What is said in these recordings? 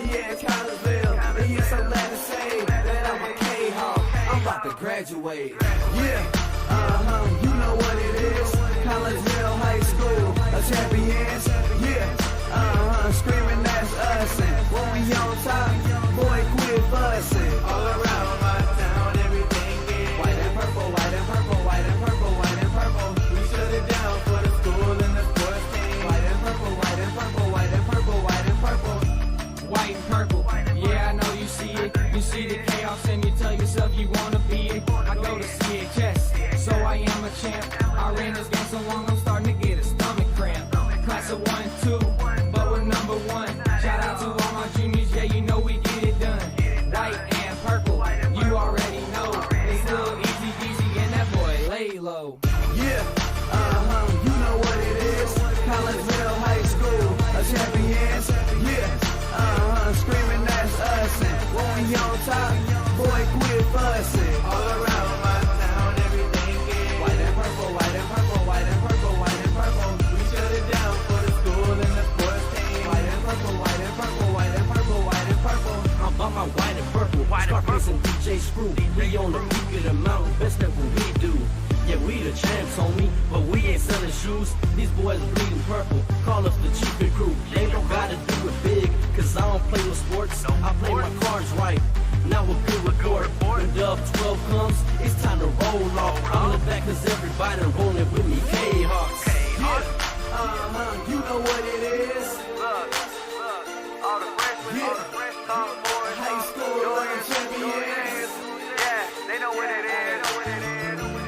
Yeah, Collinsville. And yes, I'm glad to say that I'm a Kahok. I'm about to graduate. Yeah, you know what it is. Collinsville High School, a champions. Yeah, screaming that's us. And when we on top, boy, quit fussing. All around my town, everything is white and purple, white and purple, white and purple, white and purple. We shut it down for the school and the sports team. White and purple, white and purple, white and purple, white and purple. White and purple, yeah, I know you see it. You see the chaos and you tell yourself you wanna be it. I go to CHS, so I am a champ. I ran this game so long I'm starting to get a stomach cramp. Class of 1, 2, but we're number 1. Shout out to all my juniors, yeah, you know we get it done. White and purple, you already know. It's little easy peasy and that boy lay low. Yeah, you know what it is. Collinsville High School, a champions. Yeah, screaming that's us. And when we on top, boy, quit fussing. All around my town, everything is white and purple, white and purple, white and purple, white and purple. We shut it down for the school and the sports team. White and purple, white and purple, white and purple, white and purple. I'm on my white and purple, Scarface and DJ Screw. We on the peak of the mountain, best at what we do. Yeah, we the champs, homie, but we ain't selling shoes. These boys bleeding purple, call us the cheapest crew. They don't gotta do it big, cause I don't play with sports. I play my cards right. Now a good report. When Dub 12 comes, it's time to roll off. I'm the back cause everybody rolling with me, K-Hawks. Yeah, you know what it is. Look, all the freshmen, all the fresh sophomores, High school learning champions. yeah, they know what it is.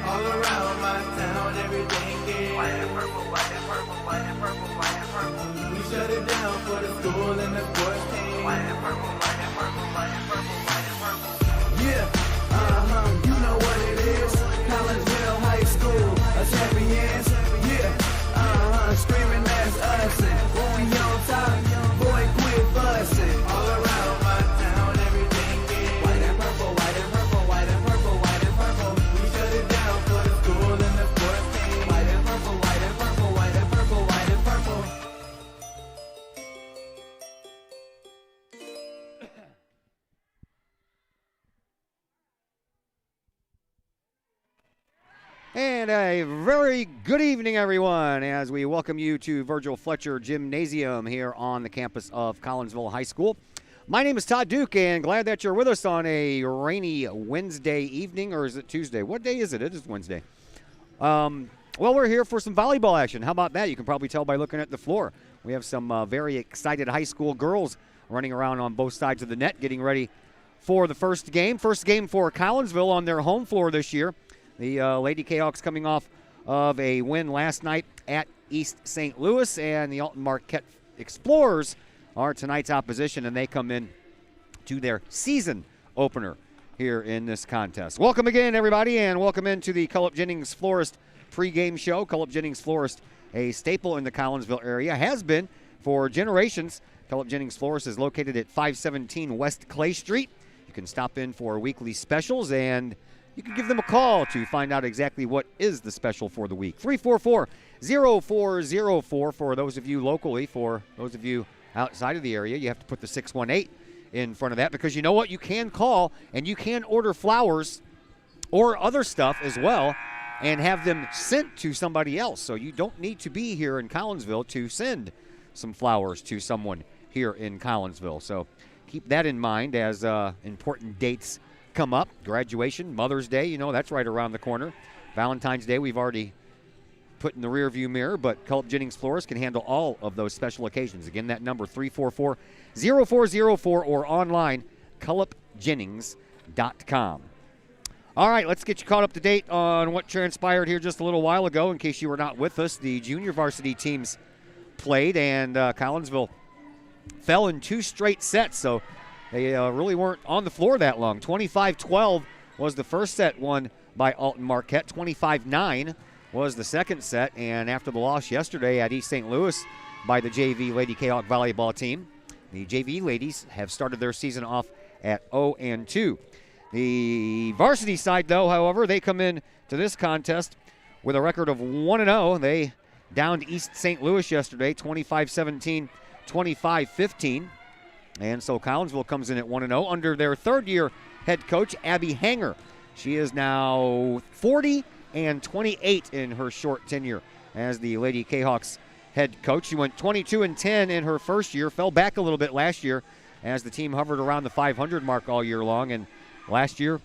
All around my town, everything is White and purple, white and purple, white and purple, white and purple. we shut it down for the school and the sports team. White and purple, white and purple, white and purple, white and purple. Yeah, you know what it is. Collinsville High School, a champions. Yeah, screaming that's us. And when we on top, boy, quit fussing. All around my town, everything is white and purple, white and purple, white and purple, white and purple. We shut it down for the school and the sports team. White and purple, white and purple, white and purple, white and purple. And a very good evening, everyone, as we welcome you to Virgil Fletcher Gymnasium here on the campus of Collinsville High School. My name is Todd Duke, and glad that you're with us on a rainy Wednesday evening, or is it Tuesday? What day is it? It is Wednesday. Well, we're here for some volleyball action. How about that? You can probably tell by looking at the floor. We have some very excited high school girls running around on both sides of the net, getting ready for the first game. First game for Collinsville on their home floor this year. The Lady Kahawks coming off of a win last night at East St. Louis, and the Alton Marquette Explorers are tonight's opposition, and they come in to their season opener here in this contest. Welcome again, everybody, and welcome into the Cullip Jennings Florist pregame show. Cullip Jennings Florist, a staple in the Collinsville area, has been for generations. Cullip Jennings Florist is located at 517 West Clay Street. You can stop in for weekly specials, and you can give them a call to find out exactly what is the special for the week. 344-0404 for those of you locally. For those of you outside of the area, you have to put the 618 in front of that, because you know what? You can call and you can order flowers or other stuff as well and have them sent to somebody else. So you don't need to be here in Collinsville to send some flowers to someone here in Collinsville. So keep that in mind as important dates come up. Graduation, Mother's Day, you know, that's right around the corner. Valentine's Day, we've already put in the rearview mirror, but Cullip Jennings Florist can handle all of those special occasions. Again, that number, 344-0404, or online, cullipjennings.com. All right, let's get you caught up to date on what transpired here just a little while ago. In case you were not with us, the junior varsity teams played, and Collinsville fell in 2 straight sets, so they really weren't on the floor that long. 25-12 was the first set won by Alton Marquette. 25-9 was the second set, and after the loss yesterday at East St. Louis by the JV Lady Kahok volleyball team, the JV ladies have started their season off at 0-2. The varsity side, though, however, they come in to this contest with a record of 1-0. They downed East St. Louis yesterday, 25-17, 25-15. And so Collinsville comes in at 1-0 under their third-year head coach, Abby Hanger. She is now 40-28 in her short tenure as the Lady Kahawks head coach. She went 22-10 in her first year, fell back a little bit last year as the team hovered around the 500 mark all year long. And last year,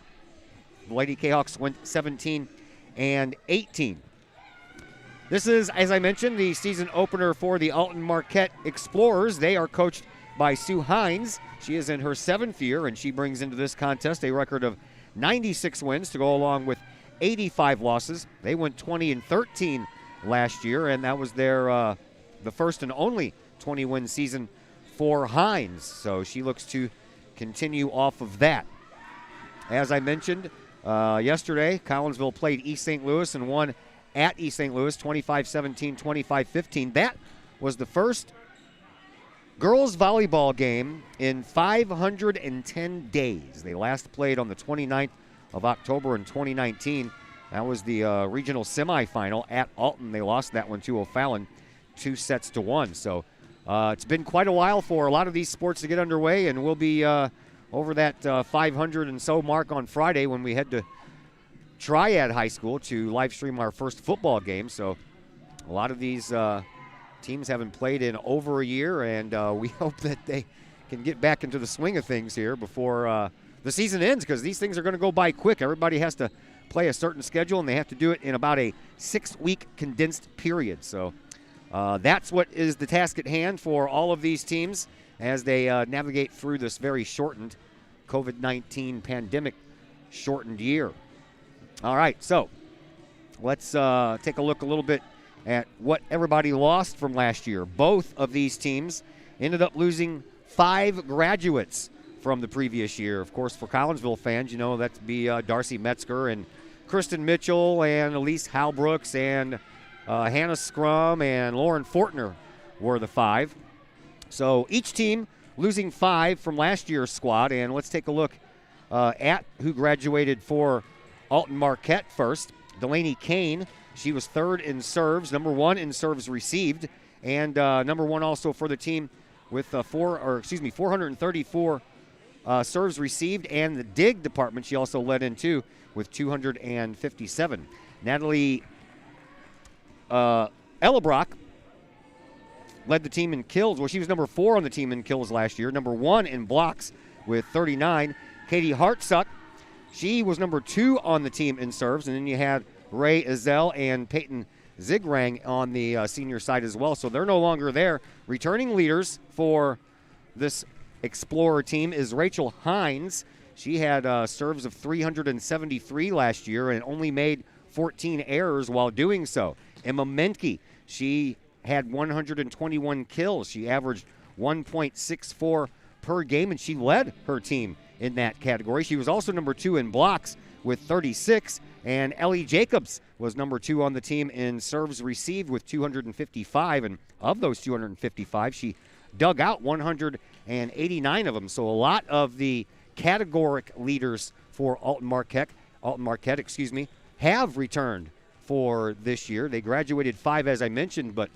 the Lady Kahawks went 17-18. This is, as I mentioned, the season opener for the Alton Marquette Explorers. They are coached by Sue Hines. She is in her 7th year, and she brings into this contest a record of 96 wins to go along with 85 losses. They went 20-13 last year, and that was their the first and only 20-win season for Hines. So she looks to continue off of that. As I mentioned yesterday, Collinsville played East St. Louis and won at East St. Louis 25-17, 25-15. That was the first girls volleyball game in 510 days. They last played on the 29th of October in 2019. That was the regional semifinal at Alton. They lost that one to O'Fallon 2-1. So it's been quite a while for a lot of these sports to get underway, and we'll be over that 500 and so mark on Friday when we head to Triad High School to live stream our first football game. So a lot of these teams haven't played in over a year, and we hope that they can get back into the swing of things here before the season ends, because these things are going to go by quick. Everybody has to play a certain schedule, and they have to do it in about a 6-week condensed period. So that's what is the task at hand for all of these teams as they navigate through this very shortened COVID-19 pandemic shortened year. All right, so let's take a look a little bit at what everybody lost from last year. Both of these teams ended up losing 5 graduates from the previous year. Of course, for Collinsville fans, you know that'd be Darcy Metzger and Kristen Mitchell and Elise Halbrooks and Hannah Scrum and Lauren Fortner were the 5. So each team losing 5 from last year's squad. And let's take a look at who graduated for Alton Marquette first. Delaney Kane. She was 3rd in serves, number 1 in serves received, and number 1 also for the team with 434 serves received, and the dig department she also led in too with 257. Natalie Ellebrock led the team in kills. Well, she was number 4 on the team in kills last year, number 1 in blocks with 39. Katie Hartsuck, she was number 2 on the team in serves, and then you had Ray Ezell and Peyton Zigrang on the senior side as well. So they're no longer there. Returning leaders for this Explorer team is Rachel Hines. She had serves of 373 last year and only made 14 errors while doing so. Emma Menke, she had 121 kills. She averaged 1.64 per game, and she led her team in that category. She was also number 2 in blocks with 36, and Ellie Jacobs was number 2 on the team in serves received with 255, and of those 255, she dug out 189 of them. So a lot of the categoric leaders for Alton Marquette, have returned for this year. They graduated 5, as I mentioned, but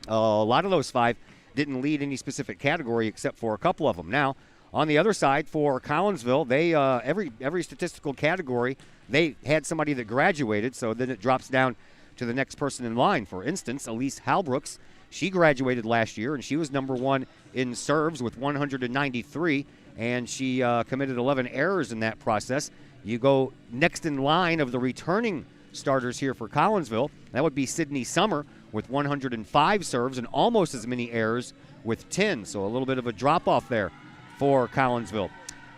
a lot of those 5 didn't lead any specific category except for a couple of them. Now, on the other side, for Collinsville, they every statistical category, they had somebody that graduated, so then it drops down to the next person in line. For instance, Elise Halbrooks, she graduated last year, and she was number 1 in serves with 193, and she committed 11 errors in that process. You go next in line of the returning starters here for Collinsville. That would be Sydney Summer with 105 serves and almost as many errors with 10, so a little bit of a drop-off there for Collinsville.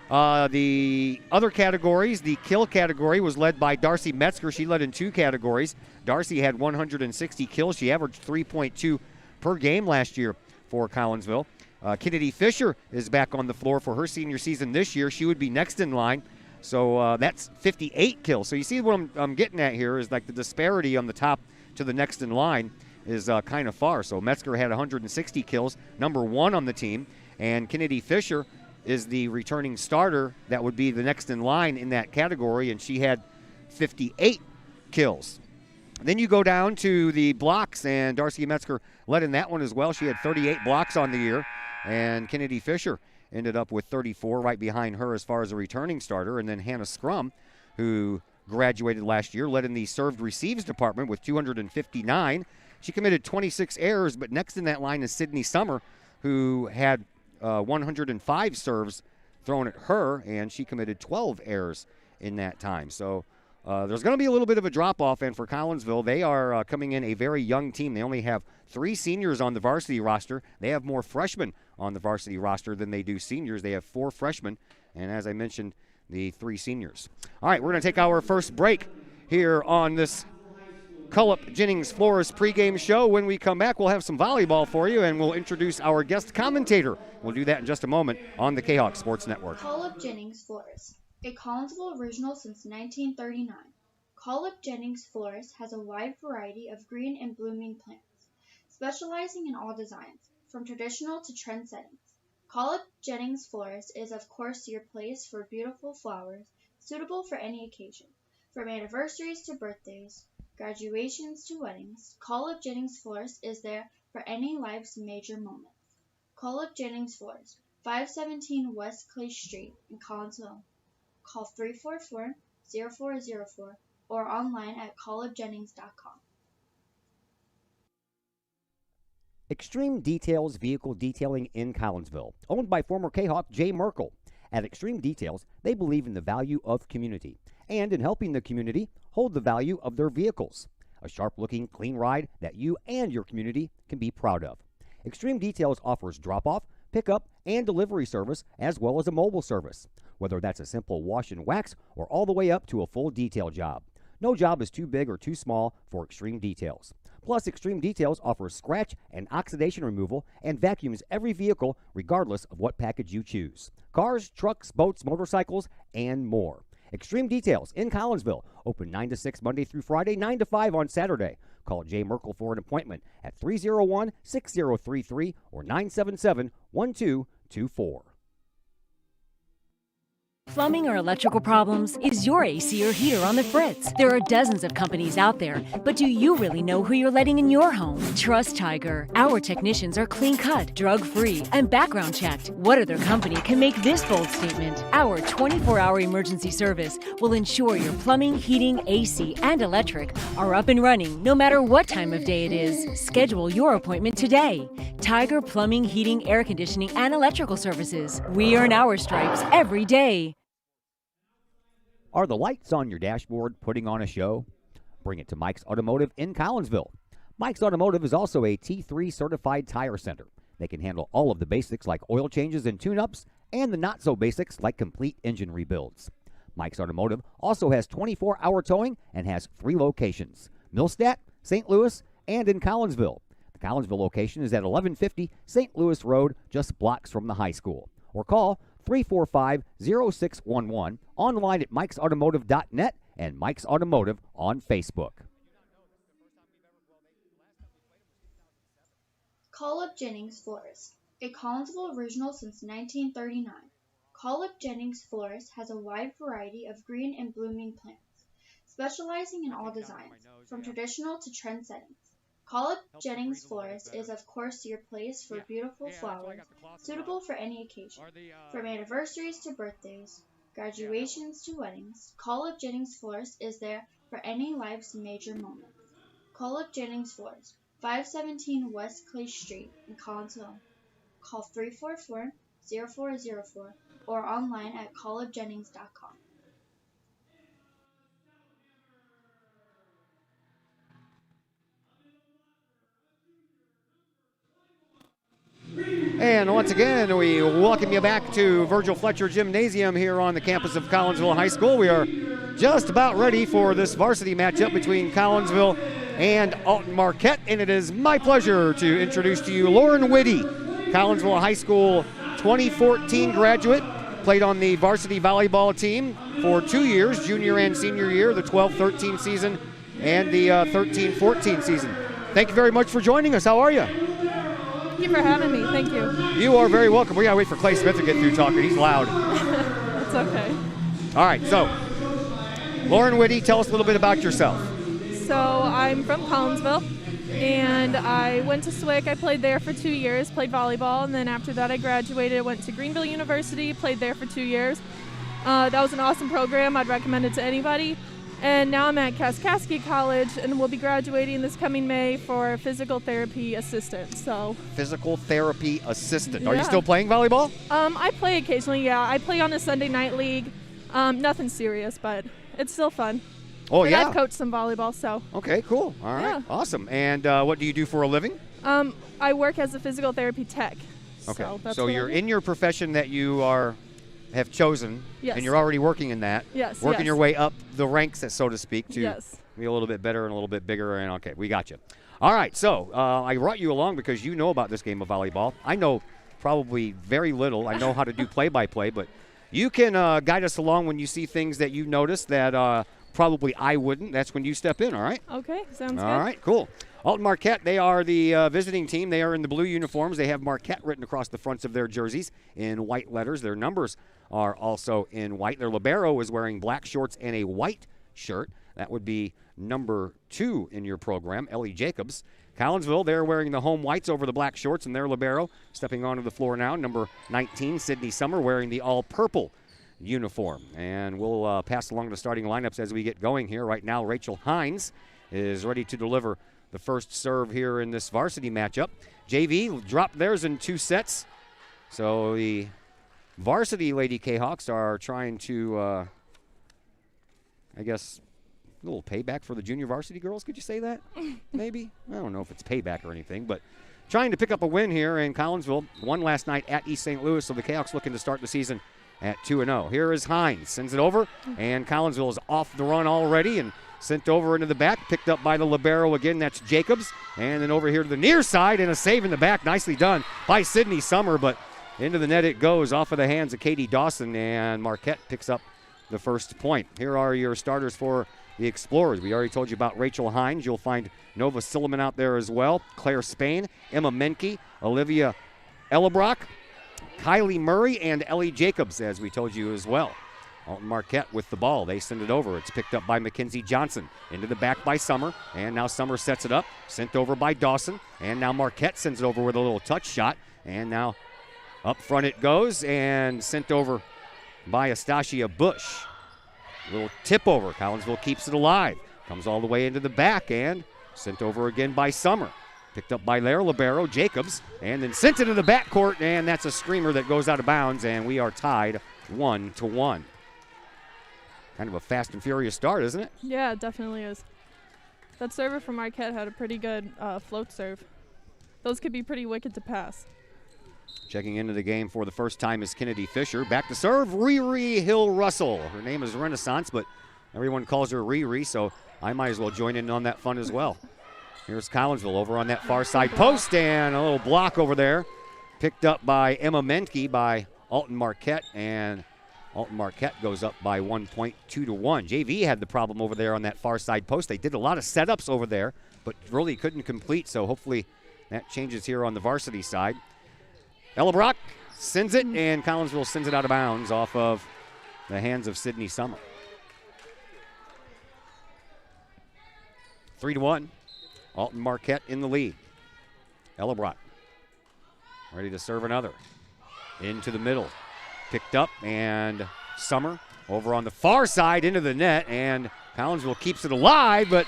The other categories, the kill category was led by Darcy Metzger. She led in 2 categories. Darcy had 160 kills. She averaged 3.2 per game last year for Collinsville. Kennedy Fisher is back on the floor for her senior season this year. She would be next in line. So that's 58 kills. So you see what I'm getting at here is like the disparity on the top to the next in line is kind of far. So Metzger had 160 kills, number 1 on the team. And Kennedy Fisher is the returning starter that would be the next in line in that category, and she had 58 kills. Then you go down to the blocks, and Darcy Metzger led in that one as well. She had 38 blocks on the year, and Kennedy Fisher ended up with 34, right behind her as far as a returning starter. And then Hannah Scrum, who graduated last year, led in the served receives department with 259. She committed 26 errors, but next in that line is Sydney Summer, who had 105 serves thrown at her, and she committed 12 errors in that time. So there's going to be a little bit of a drop-off, and for Collinsville, they are coming in a very young team. They only have 3 seniors on the varsity roster. They have more freshmen on the varsity roster than they do seniors. They have 4 freshmen, and as I mentioned, the 3 seniors. All right, we're going to take our first break here on this Cullip Jennings Flores pregame show. When we come back, we'll have some volleyball for you, and we'll introduce our guest commentator. We'll do that in just a moment on the Kahok Sports Network. Cullip Jennings Flores, a Collinsville original since 1939. Cullip Jennings Flores has a wide variety of green and blooming plants, specializing in all designs, from traditional to trend settings. Cullip Jennings Flores is of course your place for beautiful flowers, suitable for any occasion. From anniversaries to birthdays, graduations to weddings, Cullip Jennings Flores is there for any life's major moments. Cullip Jennings Flores, 517 West Clay Street in Collinsville. Call 344-0404 or online at cullipjennings.com. Extreme Details Vehicle Detailing in Collinsville, owned by former Kahok Jay Merkel. At Extreme Details, they believe in the value of community and in helping the community hold the value of their vehicles. A sharp-looking, clean ride that you and your community can be proud of. Extreme Details offers drop-off, pickup, and delivery service, as well as a mobile service, whether that's a simple wash and wax or all the way up to a full detail job. No job is too big or too small for Extreme Details. Plus, Extreme Details offers scratch and oxidation removal and vacuums every vehicle regardless of what package you choose. Cars, trucks, boats, motorcycles, and more. Extreme Details in Collinsville, open 9 to 6 Monday through Friday, 9 to 5 on Saturday. Call Jay Merkel for an appointment at 301-6033 or 977-1224. Plumbing or electrical problems? Is your AC or heater on the fritz? There are dozens of companies out there, but do you really know who you're letting in your home? Trust Tiger. Our technicians are clean-cut, drug-free, and background checked. What other company can make this bold statement? Our 24-hour emergency service will ensure your plumbing, heating, AC, and electric are up and running no matter what time of day it is. Schedule your appointment today. Tiger Plumbing, Heating, Air Conditioning, and Electrical Services. We earn our stripes every day. Are the lights on your dashboard putting on a show? Bring it to Mike's Automotive in Collinsville. Mike's Automotive is also a T3 certified tire center. They can handle all of the basics like oil changes and tune-ups and the not-so-basics like complete engine rebuilds. Mike's Automotive also has 24-hour towing and has 3 locations: Millstadt, St. Louis, and in Collinsville. The Collinsville location is at 1150 St. Louis Road, just blocks from the high school. Or call 345-0611, online at mikesautomotive.net and Mike's Automotive on Facebook. Cullip Jennings Flores, a Collinsville original since 1939. Cullip Jennings Flores has a wide variety of green and blooming plants, specializing in all designs, from traditional to trend settings. Cullip Jennings Flores is of course your place for beautiful flowers, suitable for any occasion. From anniversaries to birthdays, graduations to weddings, Cullip Jennings Flores is there for any life's major moments. Cullip Jennings Flores, 517 West Clay Street in Collinsville. Call 344-0404 or online at cullipjennings.com. And once again, we welcome you back to Virgil Fletcher Gymnasium here on the campus of Collinsville High School. We are just about ready for this varsity matchup between Collinsville and Alton Marquette, and it is my pleasure to introduce to you Lauren Whitty, Collinsville High School 2014 graduate, played on the varsity volleyball team for 2 years, junior and senior year, the 12-13 season and the 13-14 season. Thank you very much for joining us. How are you? Thank you for having me. Thank you. You are very welcome. We gotta wait for Clay Smith to get through talking. He's loud. That's okay. All right, so Lauren Whitty, tell us a little bit about yourself. So I'm from Collinsville, and I went to SWIC. I played there for 2 years, played volleyball, and then after that I graduated, went to Greenville University, played there for 2 years. That was an awesome program. I'd recommend it to anybody. And now I'm at Kaskaskia College, and we'll be graduating this coming May for physical therapy assistant. So Physical therapy assistant. Are you Yeah. still playing volleyball? I play occasionally, yeah. I play on the Sunday night league. Nothing serious, but it's still fun. Oh, And yeah. I've coached some volleyball, so. Okay, cool. All right. Yeah. Awesome. And what do you do for a living? I work as a physical therapy tech. Okay. So, that's So what I you're do. in your profession that you have chosen, Yes. and you're already working in that. Yes, Working yes. your way up the ranks, so to speak, to Yes. be a little bit better and a little bit bigger. And okay, we got you. All right. So I brought you along because you know about this game of volleyball. I know probably very little. I know how to do play-by-play, but you can guide us along when you see things that you notice that probably I wouldn't. That's when you step in. All right. Okay, sounds good. All right, cool. Alton Marquette, they are the visiting team. They are in the blue uniforms. They have Marquette written across the fronts of their jerseys in white letters. Their numbers are also in white. Their libero is wearing black shorts and a white shirt. That would be number 2 in your program, Ellie Jacobs. Collinsville, they're wearing the home whites over the black shorts and their libero. Stepping onto the floor now, number 19, Sydney Summer, wearing the all-purple uniform. And we'll pass along the starting lineups as we get going here. Right now, Rachel Hines is ready to deliver the first serve here in this varsity matchup. JV dropped theirs in 2 sets. So the varsity Lady Kahawks are trying to, I guess, a little payback for the junior varsity girls. Could you say that? Maybe? I don't know if it's payback or anything, but trying to pick up a win here in Collinsville. Won last night at East St. Louis, so the Kahawks looking to start the season at 2-0. Here is Hines. Sends it over, and Collinsville is off the run already and sent over into the back. Picked up by the libero again. That's Jacobs. And then over here to the near side, and a save in the back. Nicely done by Sydney Summer, but into the net it goes off of the hands of Katie Dawson, and Marquette picks up the first point. Here are your starters for the Explorers. We already told you about Rachel Hines. You'll find Nova Silliman out there as well. Claire Spain, Emma Menke, Olivia Ellebrock, Kylie Murray, and Ellie Jacobs, as we told you as well. Alton Marquette with the ball. They send it over. It's picked up by Mackenzie Johnson. Into the back by Summer. And now Summer sets it up. Sent over by Dawson. And now Marquette sends it over with a little touch shot. And now up front it goes. And sent over by Astasia Bush. Little tip over. Collinsville keeps it alive. Comes all the way into the back. And sent over again by Summer. Picked up by their libero, Jacobs. And then sent into the backcourt. And that's a screamer that goes out of bounds. And we are tied 1-1. Kind of a fast and furious start, isn't it? Yeah, it definitely is. That server from Marquette had a pretty good float serve. Those could be pretty wicked to pass. Checking into the game for the first time is Kennedy Fisher. Back to serve, Riri Hill-Russell. Her name is Renaissance, but everyone calls her Riri, so I might as well join in on that fun as well. Here's Collinsville over on that far side post, and a little block over there. Picked up by Emma Menke by Alton Marquette, and Alton Marquette goes up by 1 point, 2-1. JV had the problem over there on that far side post. They did a lot of setups over there, but really couldn't complete, so hopefully that changes here on the varsity side. Ellebrock sends it, and Collinsville sends it out of bounds off of the hands of Sydney Summer. 3-1. Alton Marquette in the lead. Ellebrock ready to serve another. Into the middle. Picked up, and Summer over on the far side into the net, and Collinsville keeps it alive, but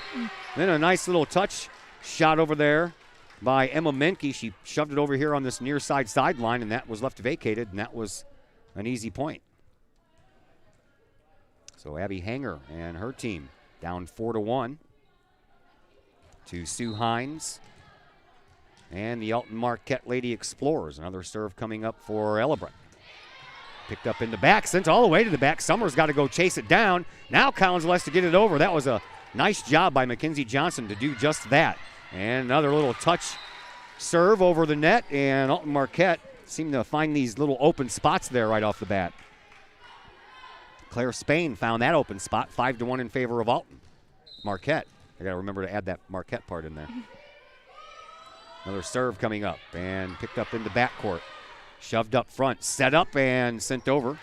then a nice little touch shot over there by Emma Menke. She shoved it over here on this near side sideline, and that was left vacated, and that was an easy point. So Abby Hanger and her team down 4-1 to Sue Hines and the Alton Marquette Lady Explorers. Another serve coming up for Ellebrock. Picked up in the back, sent all the way to the back. Summer's got to go chase it down. Now Collinsville has to get it over. That was a nice job by Mackenzie Johnson to do just that. And another little touch serve over the net, and Alton Marquette seemed to find these little open spots there right off the bat. Claire Spain found that open spot, 5-1 in favor of Alton Marquette. I got to remember to add that Marquette part in there. Another serve coming up, and picked up in the backcourt. Shoved up front, set up, and sent over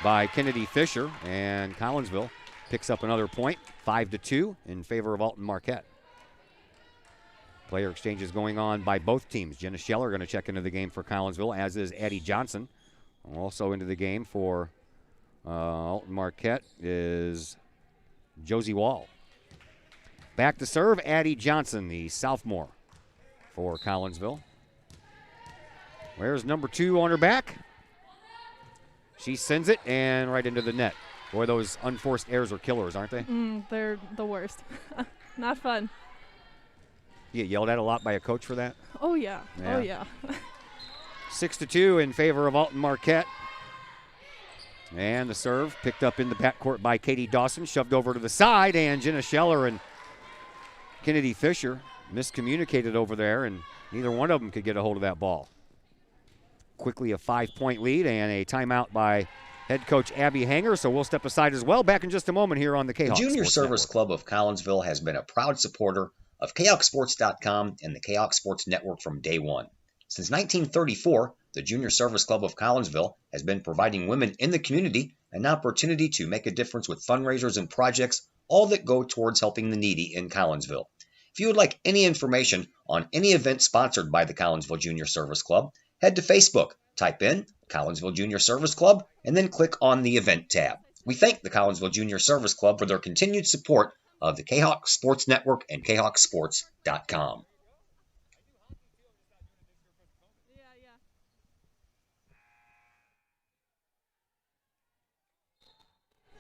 by Kennedy Fisher. And Collinsville picks up another point, 5-2 in favor of Alton Marquette. Player exchanges going on by both teams. Jenna Scheller going to check into the game for Collinsville, as is Addie Johnson. Also into the game for Alton Marquette is Josie Wall. Back to serve, Addie Johnson, the sophomore for Collinsville. Where's number 2 on her back? She sends it and right into the net. Boy, those unforced errors are killers, aren't they? They're the worst. Not fun. You get yelled at a lot by a coach for that? Oh, yeah. Yeah. Oh, yeah. 6-2 in favor of Alton Marquette. And the serve picked up in the backcourt by Katie Dawson, shoved over to the side, and Jenna Scheller and Kennedy Fisher miscommunicated over there, and neither one of them could get a hold of that ball. Quickly a 5-point lead and a timeout by head coach Abby Hanger, so we'll step aside as well. Back in just a moment here on the Kahok The Junior Sports Service Network. Club of Collinsville has been a proud supporter of KahokSports.com and the Kahok Sports Network from day one. Since 1934, the Junior Service Club of Collinsville has been providing women in the community an opportunity to make a difference with fundraisers and projects, all that go towards helping the needy in Collinsville. If you would like any information on any event sponsored by the Collinsville Junior Service Club, head to Facebook, type in Collinsville Junior Service Club, and then click on the event tab. We thank the Collinsville Junior Service Club for their continued support of the Kahok Sports Network and KahokSports.com.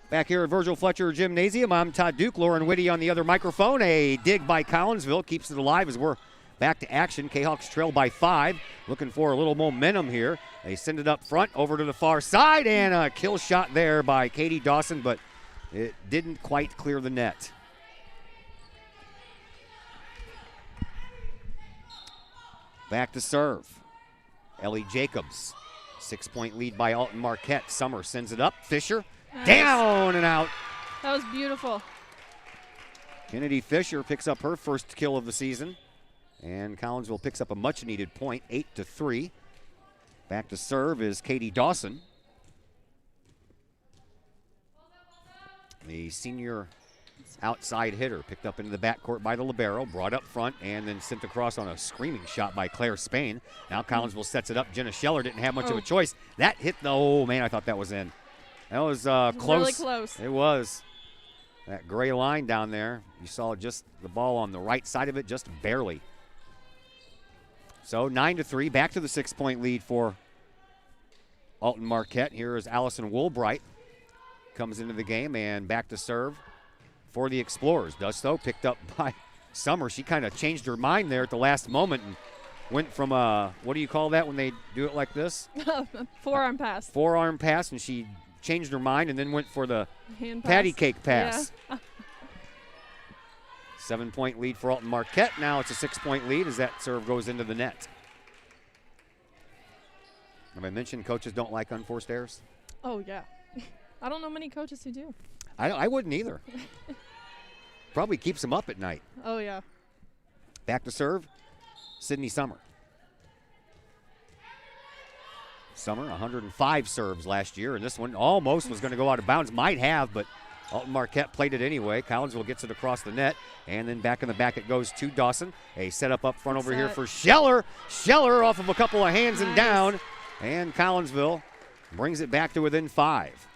Back here at Virgil Fletcher Gymnasium, I'm Todd Duke. Lauren Whitty on the other microphone. A dig by Collinsville keeps it alive as we're back to action. Kahawks trail by 5. Looking for a little momentum here. They send it up front over to the far side, and a kill shot there by Katie Dawson, but it didn't quite clear the net. Back to serve. Ellie Jacobs. 6-point lead by Alton Marquette. Summer sends it up. Fisher. Nice. Down and out. That was beautiful. Kennedy Fisher picks up her first kill of the season. And Collinsville picks up a much-needed point, 8-3. Back to serve is Katie Dawson. The senior outside hitter picked up into the backcourt by the libero, brought up front, and then sent across on a screaming shot by Claire Spain. Now Collinsville sets it up. Jenna Scheller didn't have much of a choice. That hit the, oh man, I thought that was in. That was close. Really close. It was. That gray line down there, you saw just the ball on the right side of it, just barely. So 9-3, back to the 6-point lead for Alton Marquette. Here is Allison Woolbright. Comes into the game and back to serve for the Explorers. Does so, picked up by Summer. She kind of changed her mind there at the last moment and went from what do you call that when they do it like this? Forearm pass. Forearm pass, and she changed her mind and then went for the Hand patty pass. cake pass. Yeah. 7-point lead for Alton Marquette. Now it's a 6-point lead as that serve goes into the net. Have I mentioned coaches don't like unforced errors? Oh, yeah. I don't know many coaches who do. I wouldn't either. Probably keeps them up at night. Oh, yeah. Back to serve, Sydney Summer. Summer, 105 serves last year, and this one almost was going to go out of bounds. Might have, but Alton Marquette played it anyway. Collinsville gets it across the net, and then back in the back it goes to Dawson. A setup up front over here for Scheller. Scheller off of a couple of hands and down, and Collinsville brings it back to within 5.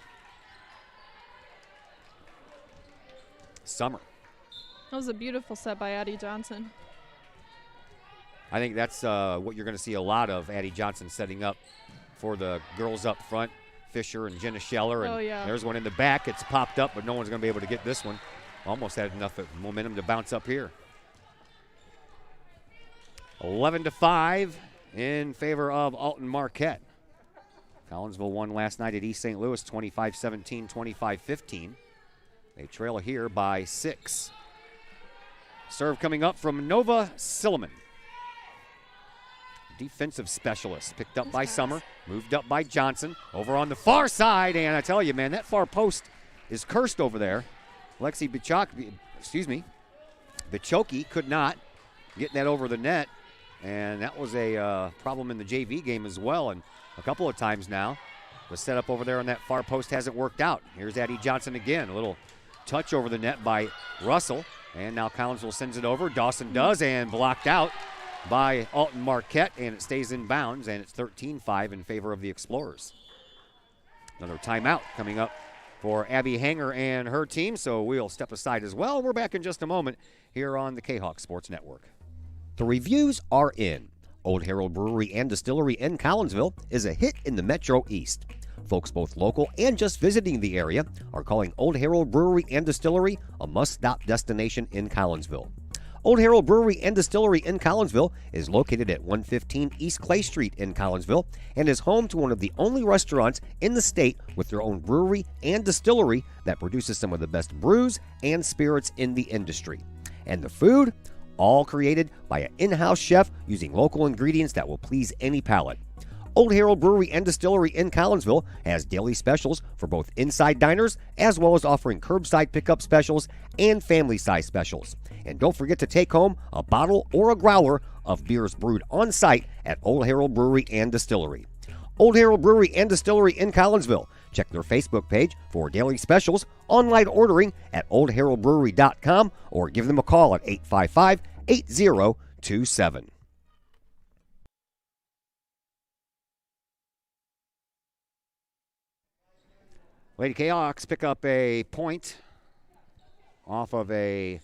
Summer. That was a beautiful set by Addie Johnson. I think that's what you're going to see a lot of, Addie Johnson setting up for the girls up front, Fisher and Jenna Scheller. And there's one in the back. It's popped up, but no one's going to be able to get this one. Almost had enough momentum to bounce up here. 11-5 in favor of Alton Marquette. Collinsville won last night at East St. Louis, 25-17, 25-15. They trail here by 6. Serve coming up from Nova Silliman. Defensive specialist, picked up by Summer, moved up by Johnson, over on the far side, and I tell you, man, that far post is cursed over there. Lexi Bichoki could not get that over the net, and that was a problem in the JV game as well, and a couple of times now. The setup over there on that far post hasn't worked out. Here's Addie Johnson again, a little touch over the net by Russell. And now Collinsville sends it over. Dawson does, and blocked out by Alton Marquette, and it stays in bounds, and it's 13-5 in favor of the Explorers. Another timeout coming up for Abby Hanger and her team, so we'll step aside as well. We're back in just a moment here on the Kahok Sports Network. The reviews are in. Old Herald Brewery and Distillery in Collinsville is a hit in the Metro East. Folks both local and just visiting the area are calling Old Herald Brewery and Distillery a must-stop destination in Collinsville. Old Herald Brewery and Distillery in Collinsville is located at 115 East Clay Street in Collinsville and is home to one of the only restaurants in the state with their own brewery and distillery that produces some of the best brews and spirits in the industry. And the food? All created by an in-house chef using local ingredients that will please any palate. Old Herald Brewery and Distillery in Collinsville has daily specials for both inside diners as well as offering curbside pickup specials and family size specials. And don't forget to take home a bottle or a growler of beers brewed on site at Old Herald Brewery and Distillery. Old Herald Brewery and Distillery in Collinsville. Check their Facebook page for daily specials, online ordering at oldheraldbrewery.com, or give them a call at 855-8027. Lady Kahawks pick up a point off of a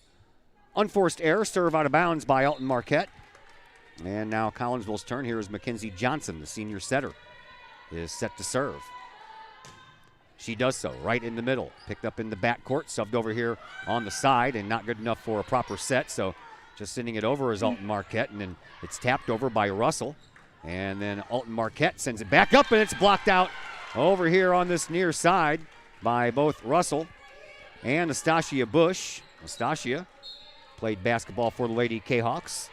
unforced error, serve out of bounds by Alton Marquette. And now Collinsville's turn. Here is Mackenzie Johnson, the senior setter, is set to serve. She does so right in the middle. Picked up in the backcourt, subbed over here on the side, and not good enough for a proper set. So just sending it over is Alton Marquette, and then it's tapped over by Russell. And then Alton Marquette sends it back up, and it's blocked out over here on this near side by both Russell and Nastasia Bush. Nastasia played basketball for the Lady Kahawks,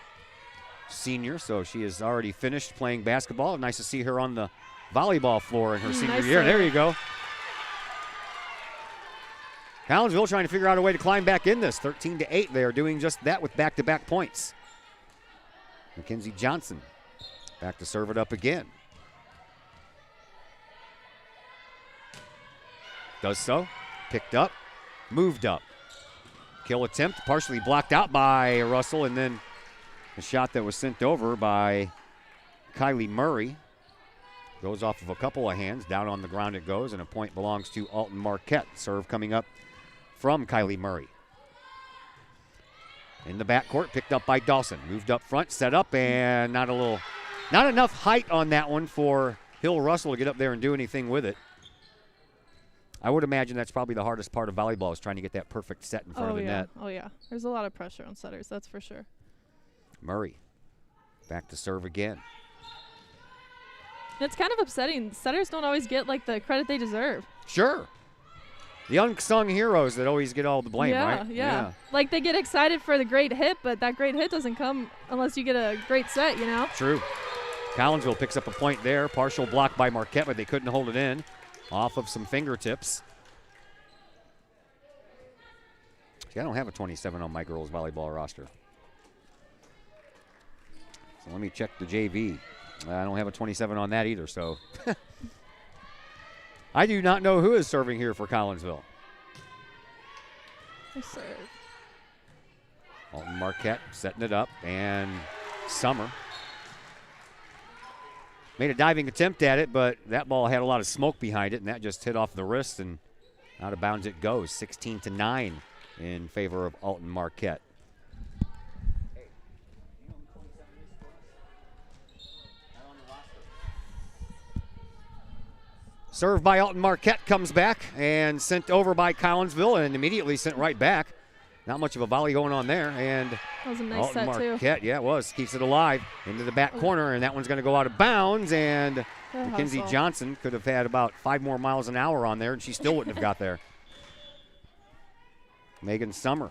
senior, so she has already finished playing basketball. Nice to see her on the volleyball floor in her senior year. There you go. Collinsville trying to figure out a way to climb back in this. 13-8. They are doing just that with back-to-back points. Mackenzie Johnson back to serve it up again. Does so. Picked up. Moved up. Kill attempt partially blocked out by Russell, and then the shot that was sent over by Kylie Murray goes off of a couple of hands. Down on the ground it goes, and a point belongs to Alton Marquette. Serve coming up from Kylie Murray. In the backcourt, picked up by Dawson. Moved up front, set up, and not enough height on that one for Hill Russell to get up there and do anything with it. I would imagine that's probably the hardest part of volleyball, is trying to get that perfect set in front of the net. Oh, yeah. There's a lot of pressure on setters, that's for sure. Murray back to serve again. It's kind of upsetting. Setters don't always get, like, the credit they deserve. Sure. The unsung heroes that always get all the blame, right? Yeah. Like, they get excited for the great hit, but that great hit doesn't come unless you get a great set, you know? True. Collinsville picks up a point there. Partial block by Marquette, but they couldn't hold it in. Off of some fingertips. See, I don't have a 27 on my girls' volleyball roster. So let me check the JV. I don't have a 27 on that either, so. I do not know who is serving here for Collinsville. Serve. Alton Marquette setting it up, and Summer made a diving attempt at it, but that ball had a lot of smoke behind it, and that just hit off the wrist, and out of bounds it goes. 16-9 in favor of Alton Marquette. Served by Alton Marquette comes back and sent over by Collinsville and immediately sent right back. Not much of a volley going on there. And that was a nice Alton set, Marquette, yeah, it was. Keeps it alive into the back corner, and that one's going to go out of bounds. And Mackenzie Johnson could have had about 5 more miles an hour on there, and she still wouldn't have got there. Megan Summer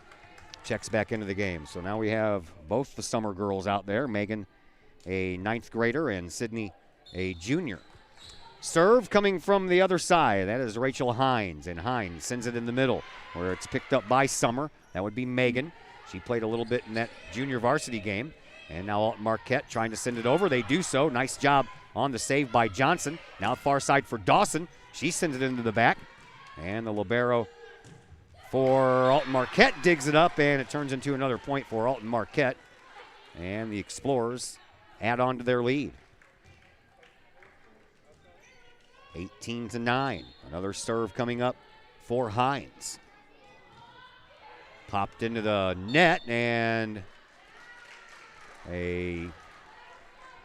checks back into the game. So now we have both the Summer girls out there. Megan, a 9th grader, and Sydney, a junior. Serve coming from the other side. That is Rachel Hines, and Hines sends it in the middle where it's picked up by Summer. That would be Megan. She played a little bit in that junior varsity game. And now Alton Marquette trying to send it over. They do so. Nice job on the save by Johnson. Now far side for Dawson. She sends it into the back. And the libero for Alton Marquette, digs it up, and it turns into another point for Alton Marquette. And the Explorers add on to their lead. 18-9. Another serve coming up for Hines. Popped into the net, and a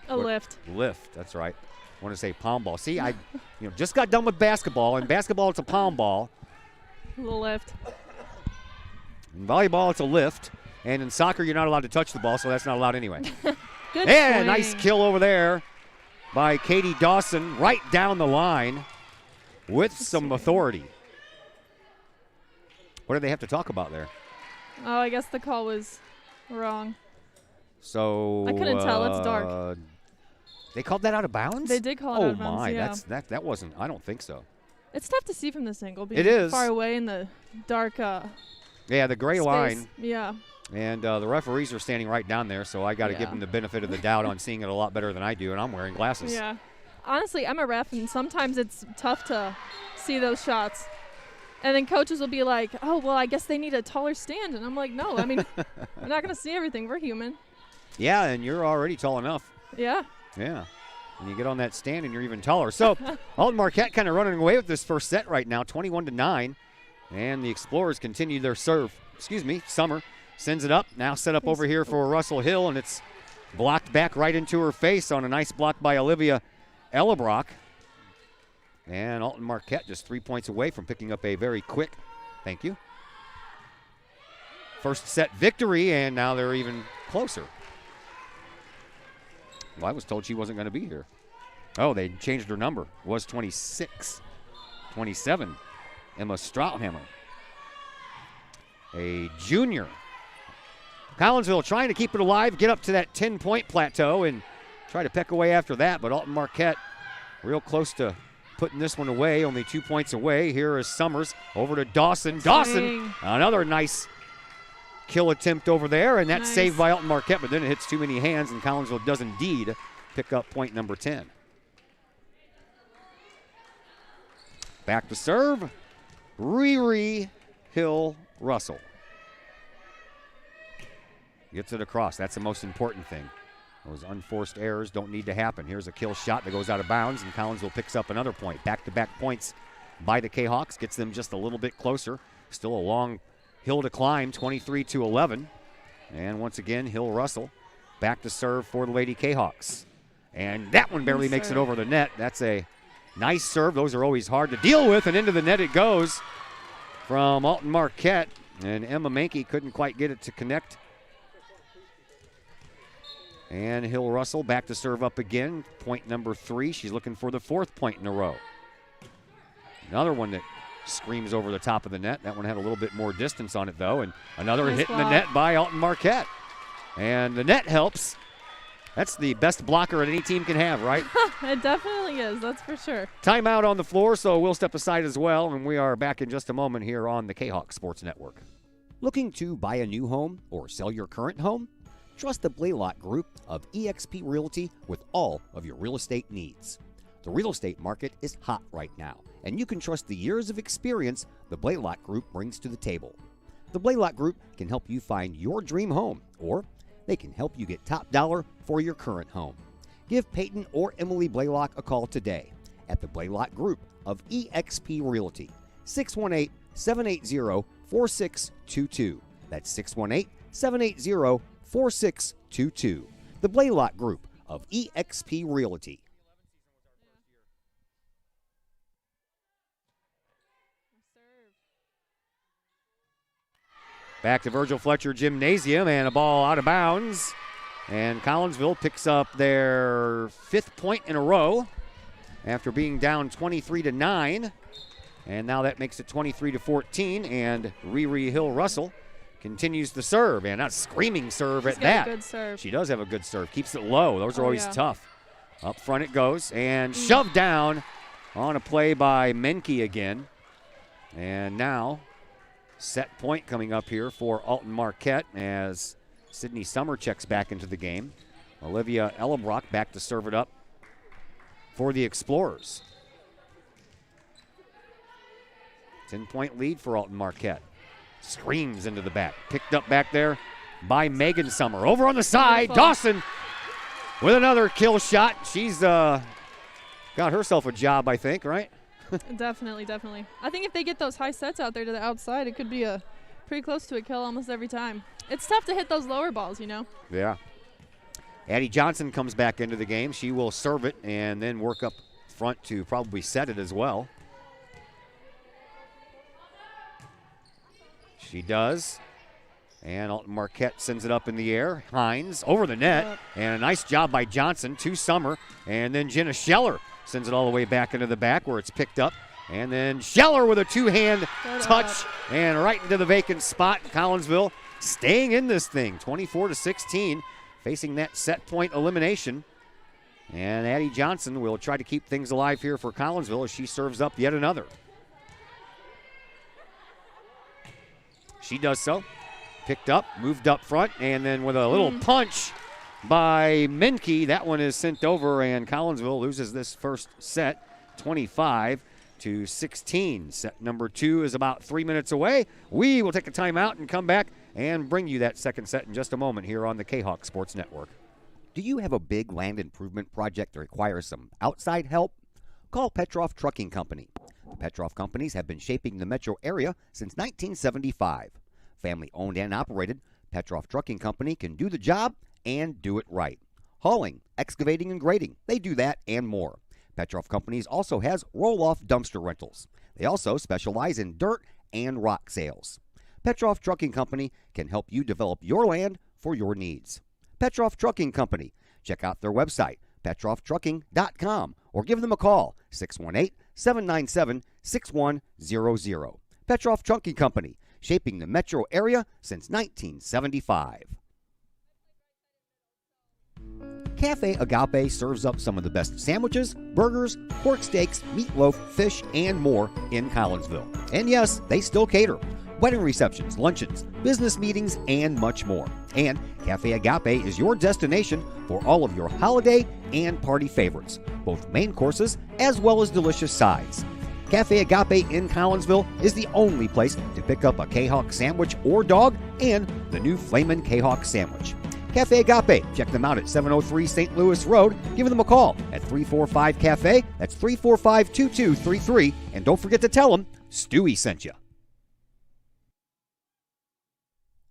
lift. Lift, that's right. I want to say palm ball. See, I just got done with basketball. In basketball, it's a palm ball. A little lift. In volleyball, it's a lift. And in soccer, you're not allowed to touch the ball, so that's not allowed anyway. Good and swing. nice kill over there by Katie Dawson, right down the line with some authority. What did they have to talk about there? Oh, I guess the call was wrong. So I couldn't tell. It's dark. They called that out of bounds? They did call it out of bounds. Oh my, yeah. that wasn't. I don't think so. It's tough to see from this angle. Being It is far away in the dark. Yeah, the gray space. line. Yeah. And the referees are standing right down there, so I got to give them the benefit of the doubt on seeing it a lot better than I do, and I'm wearing glasses. Yeah. Honestly, I'm a ref, and sometimes it's tough to see those shots. And then coaches will be like, oh, well, I guess they need a taller stand. And I'm like, no, I mean, we're not going to see everything. We're human. Yeah, and you're already tall enough. Yeah. Yeah. And you get on that stand, and you're even taller. So Alton Marquette kind of running away with this first set right now, 21-9. And the Explorers continue their serve. Summer sends it up. Now set up over here for Russell Hill, and it's blocked back right into her face on a nice block by Olivia Ellebrock. And Alton Marquette just 3 points away from picking up a very quick, thank you, first set victory, and now they're even closer. Well, I was told she wasn't going to be here. Oh, they changed her number. It was 26. 27, Emma Strauthammer, a junior. Collinsville trying to keep it alive, get up to that 10-point plateau, and try to peck away after that, but Alton Marquette real close to putting this one away, only 2 points away. Here is Summers over to Dawson. Dawson, another nice kill attempt over there, and that's saved by Alton Marquette, but then it hits too many hands, and Collinsville does indeed pick up point number 10. Back to serve, Riri Hill Russell. Gets it across. That's the most important thing. Those unforced errors don't need to happen. Here's a kill shot that goes out of bounds, and Collinsville picks up another point. Back-to-back points by the Kahawks, gets them just a little bit closer. Still a long hill to climb, 23-11. And once again, Hill Russell back to serve for the Lady Kahawks. And that one barely makes it over the net. That's a nice serve. Those are always hard to deal with, and into the net it goes from Alton Marquette. And Emma Mankey couldn't quite get it to connect. And Hill Russell back to serve up again. Point number 3. She's looking for the 4th point in a row. Another one that screams over the top of the net. That one had a little bit more distance on it, though. And another hit in the net by Alton Marquette. And the net helps. That's the best blocker that any team can have, right? It definitely is. That's for sure. Timeout on the floor, so we'll step aside as well. And we are back in just a moment here on the Kahok Sports Network. Looking to buy a new home or sell your current home? Trust the Blaylock Group of eXp Realty with all of your real estate needs. The real estate market is hot right now, and you can trust the years of experience the Blaylock Group brings to the table. The Blaylock Group can help you find your dream home, or they can help you get top dollar for your current home. Give Peyton or Emily Blaylock a call today at the Blaylock Group of eXp Realty, 618-780-4622. That's 618-780-4622. The Blaylock Group of eXp Realty. Back to Virgil Fletcher Gymnasium, and a ball out of bounds. And Collinsville picks up their 5th point in a row after being down 23-9. And now that makes it 23-14. And Riri Hill Russell continues to serve, and not screaming serve at that. Good serve. She does have a good serve. Keeps it low. Those are always tough. Up front it goes, and shoved down on a play by Menke again. And now set point coming up here for Alton Marquette as Sydney Summer checks back into the game. Olivia Ellebrock back to serve it up for the Explorers. 10-point lead for Alton Marquette. Screams into the back. Picked up back there by Megan Summer. Over on the side, Beautiful. Dawson with another kill shot. She's got herself a job, I think, right? Definitely. I think if they get those high sets out there to the outside, it could be a pretty close to a kill almost every time. It's tough to hit those lower balls, you know. Yeah. Addie Johnson comes back into the game. She will serve it and then work up front to probably set it as well. She does. And Alton Marquette sends it up in the air. Hines over the net. And a nice job by Johnson to Summer. And then Jenna Scheller sends it all the way back into the back where it's picked up. And then Scheller with a two-hand touch and right into the vacant spot. Collinsville staying in this thing, 24-16, facing that set point elimination. And Addie Johnson will try to keep things alive here for Collinsville as she serves up yet another. She does so. Picked up, moved up front, and then with a little punch by Menke, that one is sent over, and Collinsville loses this first set, 25-16. Set number 2 is about 3 minutes away. We will take a timeout and come back and bring you that second set in just a moment here on the Kahok Sports Network. Do you have a big land improvement project that requires some outside help? Call Petroff Trucking Company. The Petroff companies have been shaping the metro area since 1975. Family owned and operated, Petroff Trucking Company can do the job and do it right. Hauling, excavating, and grading, they do that and more. Petroff Companies also has roll-off dumpster rentals. They also specialize in dirt and rock sales. Petroff Trucking Company can help you develop your land for your needs. Petroff Trucking Company. Check out their website, petrofftrucking.com, or give them a call, 618-797-6100. Petroff Trucking Company, shaping the metro area since 1975. Cafe Agape serves up some of the best sandwiches, burgers, pork steaks, meatloaf, fish, and more in Collinsville. And yes, they still cater. Wedding receptions, luncheons, business meetings, and much more. And Cafe Agape is your destination for all of your holiday and party favorites, both main courses as well as delicious sides. Cafe Agape in Collinsville is the only place to pick up a Kahok sandwich or dog and the new Flamin' Kahok sandwich. Cafe Agape, check them out at 703 St. Louis Road. Give them a call at 345-CAFE. That's 345-2233. And don't forget to tell them Stewie sent you.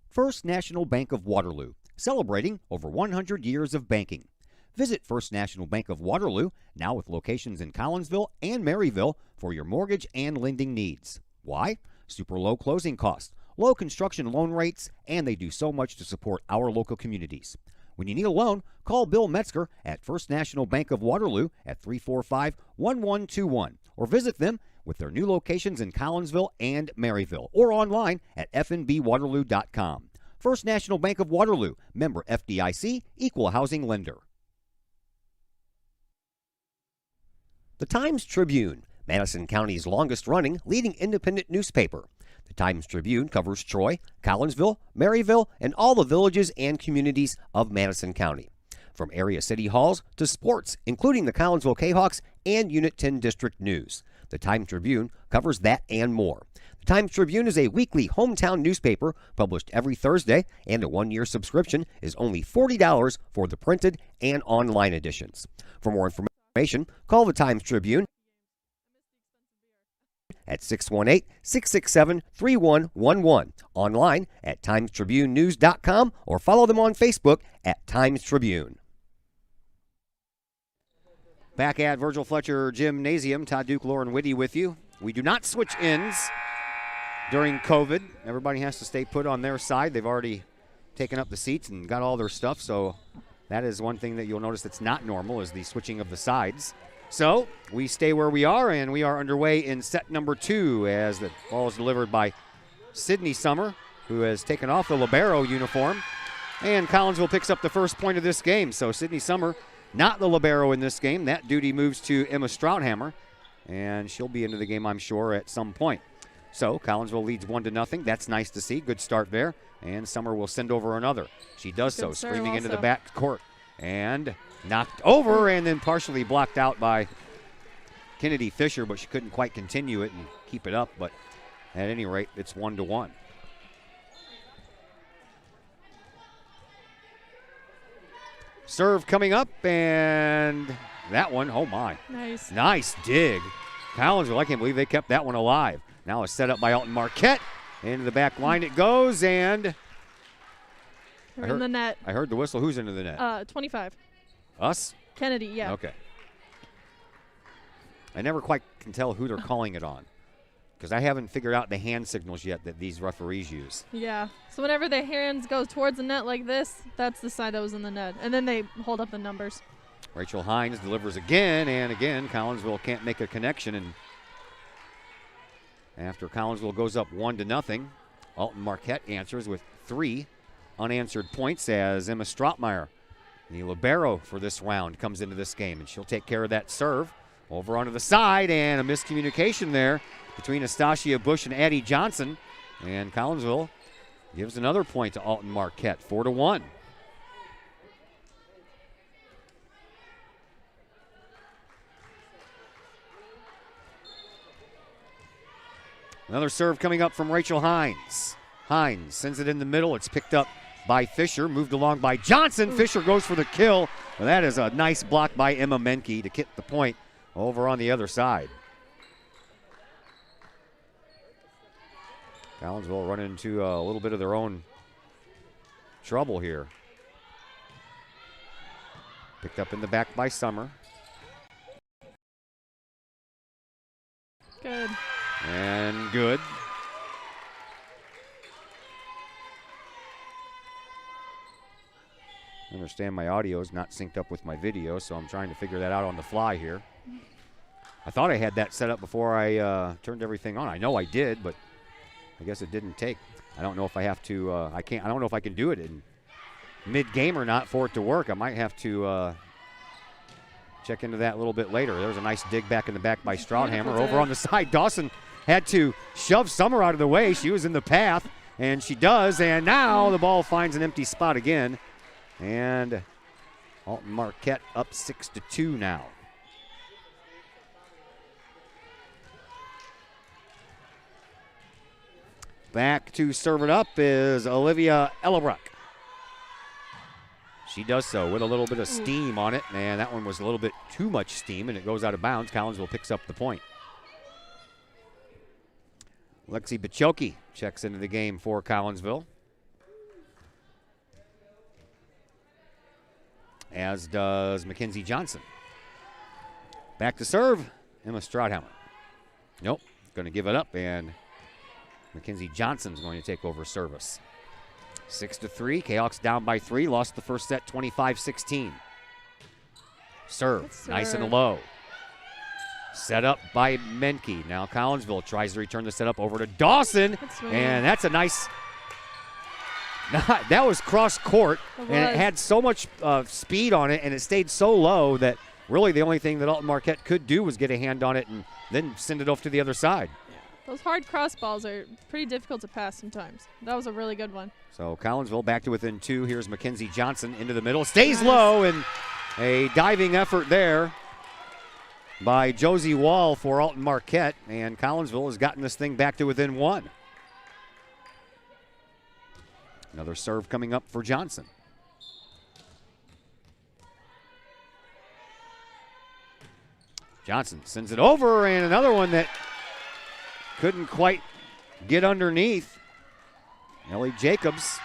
First National Bank of Waterloo, celebrating over 100 years of banking. Visit First National Bank of Waterloo, now with locations in Collinsville and Maryville, for your mortgage and lending needs. Why? Super low closing costs, low construction loan rates, and they do so much to support our local communities. When you need a loan, call Bill Metzger at First National Bank of Waterloo at 345-1121, or visit them with their new locations in Collinsville and Maryville, or online at fnbwaterloo.com. First National Bank of Waterloo, member FDIC, equal housing lender. The Times-Tribune, Madison County's longest-running leading independent newspaper. The Times-Tribune covers Troy, Collinsville, Maryville, and all the villages and communities of Madison County. From area city halls to sports, including the Collinsville Kahawks and Unit 10 District News. The Times-Tribune covers that and more. The Times-Tribune is a weekly hometown newspaper published every Thursday, and a one-year subscription is only $40 for the printed and online editions. For more information, call the Times-Tribune at 618-667-3111, online at timestribunenews.com, or follow them on Facebook at Times Tribune. Back at Virgil Fletcher Gymnasium, Todd Duke, Lauren Whitty with you. We do not switch ends during COVID. Everybody has to stay put on their side. They've already taken up the seats and got all their stuff, so that is one thing that you'll notice that's not normal, is the switching of the sides. So we stay where we are, and we are underway in set number 2 as the ball is delivered by Sydney Summer, who has taken off the libero uniform. And Collinsville picks up the first point of this game. So Sydney Summer, not the libero in this game. That duty moves to Emma Strouthammer, and she'll be into the game, I'm sure, at some point. So Collinsville leads 1-0. That's nice to see. Good start there. And Summer will send over another. She does so, screaming into the back court. And knocked over and then partially blocked out by Kennedy Fisher, but she couldn't quite continue it and keep it up. But at any rate, it's 1-1. serve coming up, and that one, oh my. Nice. Nice dig. Collinsville, I can't believe they kept that one alive. Now a set up by Alton Marquette. Into the back line it goes, and We're in the net. I heard the whistle. Who's into the net? 25. Us? Kennedy, yeah. Okay. I never quite can tell who they're calling it on because I haven't figured out the hand signals yet that these referees use. Yeah. So whenever their hands go towards the net like this, that's the side that was in the net. And then they hold up the numbers. Rachel Hines delivers again, and again, Collinsville can't make a connection. And after Collinsville goes up 1-0, Alton Marquette answers with 3 unanswered points as Emma Strautmeyer, the libero for this round, comes into this game. And she'll take care of that serve over onto the side, and a miscommunication there between Astasia Bush and Addie Johnson. And Collinsville gives another point to Alton Marquette, 4-1. Another serve coming up from Rachel Hines. Hines sends it in the middle. It's picked up by Fisher, moved along by Johnson. Fisher goes for the kill. Well, that is a nice block by Emma Menke to get the point over on the other side. Collinsville run into a little bit of their own trouble here. Picked up in the back by Summer. Good. And good. I understand my audio is not synced up with my video, so I'm trying to figure that out on the fly here. I thought I had that set up before I turned everything on. I know I did, but I guess it didn't take. I don't know if I have to. I don't know if I can do it in mid-game or not for it to work. I might have to check into that a little bit later. There was a nice dig back in the back by Strouthammer. Over on the side, Dawson had to shove Summer out of the way. She was in the path, and she does. And now the ball finds an empty spot again. And Alton Marquette up 6-2 now. Back to serve it up is Olivia Ellebruck. She does so with a little bit of steam on it, and that one was a little bit too much steam, and it goes out of bounds. Collinsville picks up the point. Lexi Bachoki checks into the game for Collinsville, as does Mackenzie Johnson. Back to serve, Emma Strauthammer. Nope, going to give it up, and Mackenzie Johnson's going to take over service. 6-3, Kahawks down by 3, lost the first set 25-16. Serve, nice and low. Set up by Menke. Now Collinsville tries to return the setup over to Dawson, and that's a nice, that was cross court, and it had so much speed on it, and it stayed so low that really the only thing that Alton Marquette could do was get a hand on it and then send it off to the other side. Those hard cross balls are pretty difficult to pass sometimes. That was a really good one. So Collinsville back to within 2. Here's Mackenzie Johnson into the middle. Stays low, and a diving effort there by Josie Wall for Alton Marquette. And Collinsville has gotten this thing back to within 1. Another serve coming up for Johnson. Johnson sends it over, and another one that couldn't quite get underneath. Ellie Jacobs.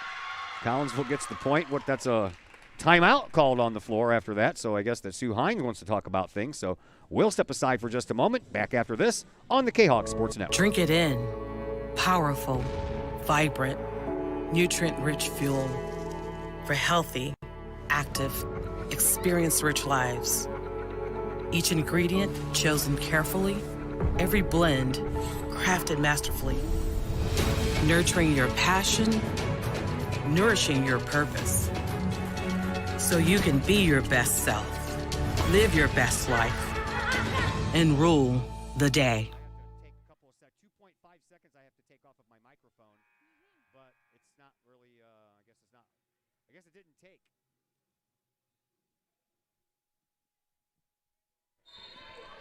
Collinsville gets the point. That's a timeout called on the floor after that, so I guess that Sue Hines wants to talk about things. So we'll step aside for just a moment. Back after this on the Kahok Sports Network. Drink it in. Powerful, vibrant, nutrient-rich fuel for healthy, active, experience-rich lives. Each ingredient chosen carefully, every blend crafted masterfully, nurturing your passion, nourishing your purpose, so you can be your best self, live your best life, and rule the day. 2.5 seconds I have to take off of my microphone, but it's not really, I guess it didn't take.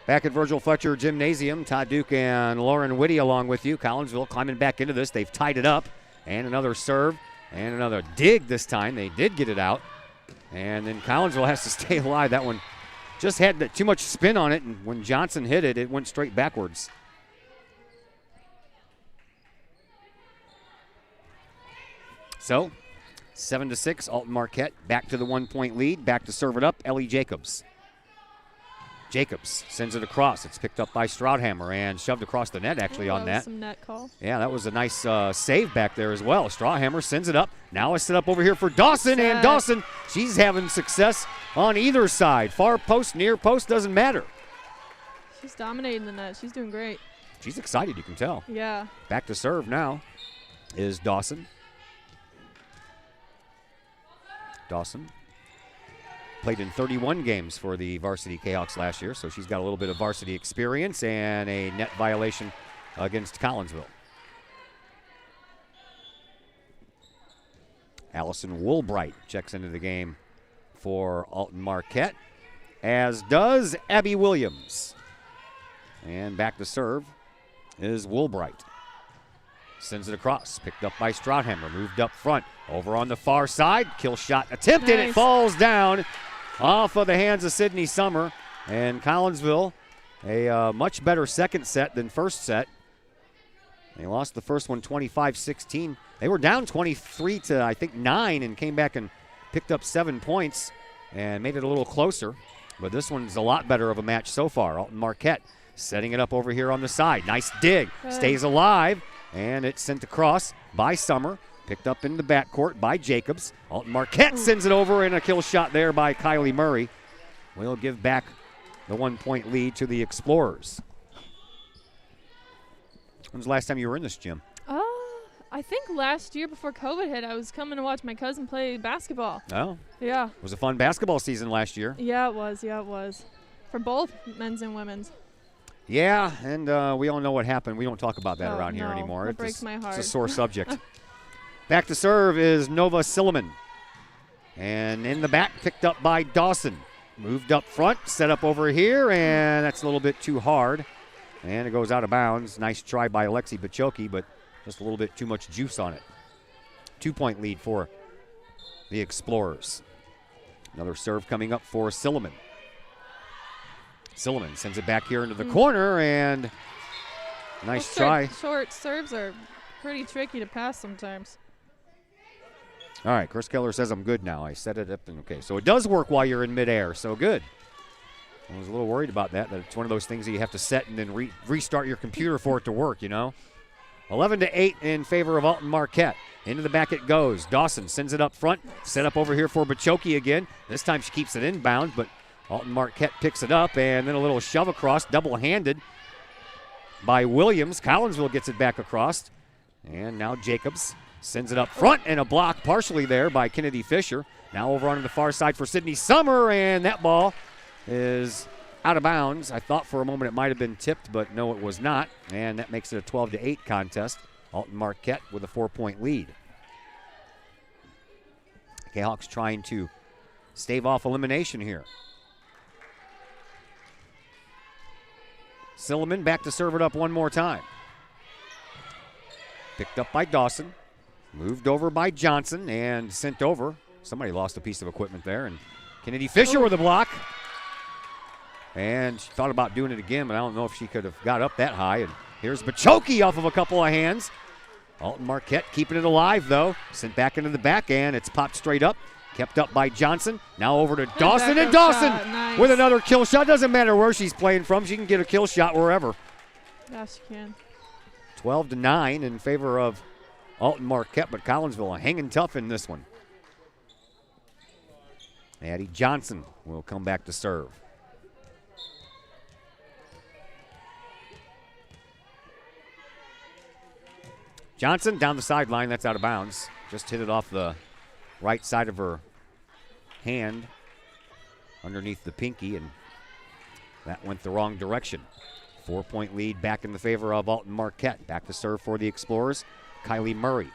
Back at Virgil Fletcher Gymnasium, Todd Duke and Lauren Whitty along with you. Collinsville climbing back into this. They've tied it up. And another serve and another dig this time. They did get it out. And then Collinsville has to stay alive. That one just had too much spin on it, and when Johnson hit it, it went straight backwards. So, 7-6, Alton Marquette back to the 1-point lead. Back to serve it up, Ellie Jacobs. Jacobs sends it across. It's picked up by Stroudhammer and shoved across the net, actually, on that. Some net call. Yeah, that was a nice save back there as well. Stroudhammer sends it up. Now it's set up over here for Dawson, and Dawson, she's having success on either side. Far post, near post, doesn't matter. She's dominating the net. She's doing great. She's excited, you can tell. Yeah. Back to serve now is Dawson. Dawson played in 31 games for the varsity Kahawks last year, so she's got a little bit of varsity experience and a net violation against Collinsville. Allison Woolbright checks into the game for Alton Marquette, as does Abby Williams. And back to serve is Woolbright. Sends it across, picked up by Stroudhammer, moved up front, over on the far side, kill shot attempted, Nice. It falls down off of the hands of Sydney Summer, and Collinsville a much better second set than first set. They lost the first one 25-16. They were down 23 to, I think, 9 and came back and picked up 7 points and made it a little closer. But this one's a lot better of a match so far. Alton Marquette setting it up over here on the side. Nice dig. Stays alive, and it's sent across by Summer. Picked up in the backcourt by Jacobs. Alton Marquette sends it over, and a kill shot there by Kylie Murray. We'll give back the 1-point lead to the Explorers. When's the last time you were in this gym? I think last year before COVID hit, I was coming to watch my cousin play basketball. Oh. Yeah. It was a fun basketball season last year. Yeah, it was. Yeah, it was. For both men's and women's. Yeah, and we all know what happened. We don't talk about that around here no, anymore. That breaks my heart. It's a sore subject. Back to serve is Nova Silliman. And in the back, picked up by Dawson. Moved up front, set up over here, and that's a little bit too hard. And it goes out of bounds. Nice try by Alexi Bachoki, but just a little bit too much juice on it. 2-point lead for the Explorers. Another serve coming up for Silliman. Silliman sends it back here into the corner, and nice try. Short serves are pretty tricky to pass sometimes. All right, Chris Keller says I'm good now. I set it up, and okay. So it does work while you're in midair, so good. I was a little worried about that it's one of those things that you have to set and then restart your computer for it to work, you know. 11-8 in favor of Alton Marquette. Into the back it goes. Dawson sends it up front. Set up over here for Bachoki again. This time she keeps it inbound, but Alton Marquette picks it up, and then a little shove across, double-handed by Williams. Collinsville gets it back across. And now Jacobs sends it up front, and a block partially there by Kennedy Fisher. Now over on the far side for Sydney Summer, and that ball is out of bounds. I thought for a moment it might have been tipped, but no, it was not. And that makes it a 12-8 contest. Alton Marquette with a 4-point lead. Kahawks trying to stave off elimination here. Silliman back to serve it up one more time. Picked up by Dawson. Moved over by Johnson and sent over. Somebody lost a piece of equipment there. And Kennedy Fisher with a block. And she thought about doing it again, but I don't know if she could have got up that high. And here's Bachoki off of a couple of hands. Alton Marquette keeping it alive, though. Sent back into the back, and it's popped straight up. Kept up by Johnson. Now over to Dawson, and Dawson nice. With another kill shot. Doesn't matter where she's playing from. She can get a kill shot wherever. Yes, she can. 12-9 in favor of Alton Marquette, but Collinsville hanging tough in this one. Addie Johnson will come back to serve. Johnson down the sideline. That's out of bounds. Just hit it off the right side of her hand underneath the pinky, and that went the wrong direction. 4-point lead back in the favor of Alton Marquette. Back to serve for the Explorers, Kylie Murray.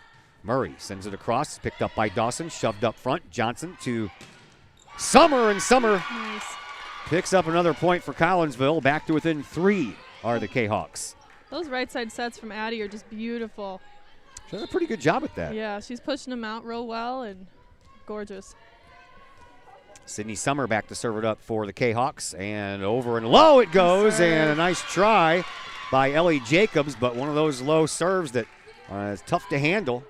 Murray sends it across, picked up by Dawson, shoved up front. Johnson to Summer, and Summer picks up another point for Collinsville. Back to within 3 are the Kahawks. Those right side sets from Addie are just beautiful. She does a pretty good job at that. Yeah, she's pushing them out real well and gorgeous. Sydney Summer back to serve it up for the Kahawks, and over and low it goes, and a nice try by Ellie Jacobs, but one of those low serves that is tough to handle.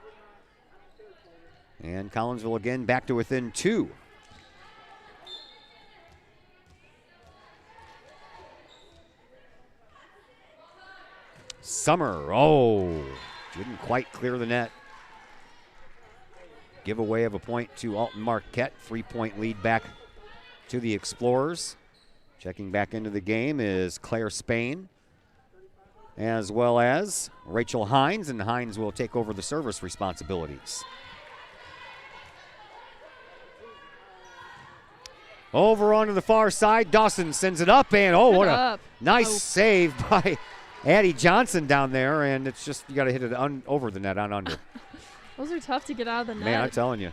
And Collinsville again back to within 2. Summer, didn't quite clear the net. Giveaway of a point to Alton Marquette. 3-point lead back to the Explorers. Checking back into the game is Claire Spain, as well as Rachel Hines, and Hines will take over the service responsibilities. Over onto the far side, Dawson sends it up, and what a nice save by Addie Johnson down there, and it's just, you got to hit it over the net, on under. Those are tough to get out of the net. Man, I'm telling you.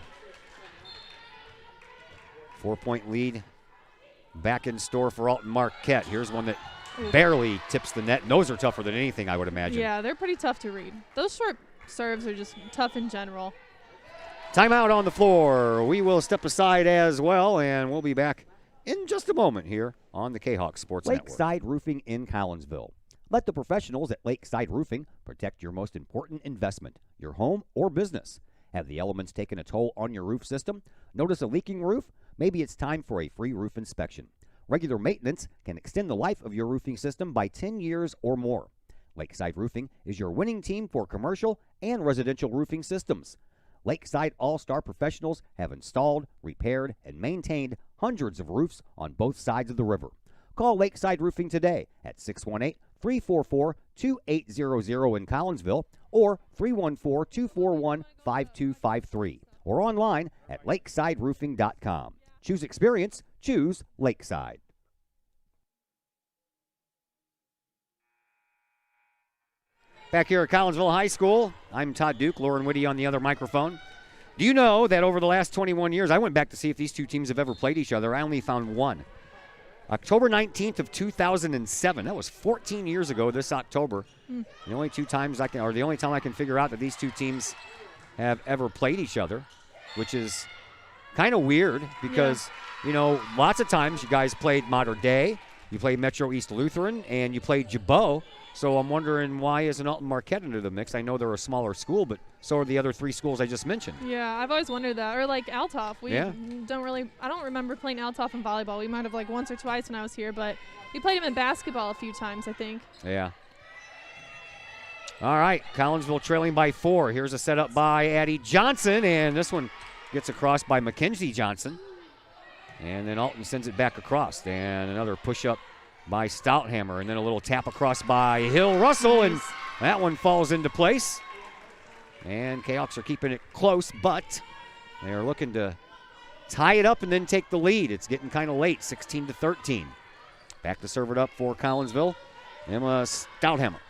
4-point lead back in store for Alton Marquette. Here's one that barely tips the net, and those are tougher than anything, I would imagine. Yeah, they're pretty tough to read. Those short serves are just tough in general. Timeout on the floor. We will step aside as well, and we'll be back in just a moment here on the Kahok Sports Network. Lakeside Roofing in Collinsville. Let the professionals at Lakeside Roofing protect your most important investment, your home or business. Have the elements taken a toll on your roof system? Notice a leaking roof? Maybe it's time for a free roof inspection. Regular maintenance can extend the life of your roofing system by 10 years or more. Lakeside Roofing is your winning team for commercial and residential roofing systems. Lakeside All-Star professionals have installed, repaired, and maintained hundreds of roofs on both sides of the river. Call Lakeside Roofing today at 618-344-2800 in Collinsville or 314-241-5253 or online at lakesideroofing.com. Choose experience, choose Lakeside. Back here at Collinsville High School, I'm Todd Duke, Lauren Whitty on the other microphone. Do you know that over the last 21 years, I went back to see if these two teams have ever played each other. I only found one. October 19th of 2007. That was 14 years ago this October. The only time I can figure out that these two teams have ever played each other, which is kind of weird because, lots of times you guys played Mater Dei, you played Metro East Lutheran, and you played Jabot. So I'm wondering, why isn't Alton Marquette into the mix? I know they're a smaller school, but so are the other 3 schools I just mentioned. Yeah, I've always wondered that. Or like Althoff. I don't remember playing Althoff in volleyball. We might have like once or twice when I was here, but we played him in basketball a few times, I think. Yeah. All right, Collinsville trailing by 4. Here's a setup by Addie Johnson, and this one gets across by Mackenzie Johnson. And then Alton sends it back across, and another push-up by Stouthammer, and then a little tap across by Hill Russell, and that one falls into place. And Kahawks are keeping it close, but they are looking to tie it up and then take the lead. It's getting kind of late, 16-13. Back to serve it up for Collinsville, Emma Stouthammer.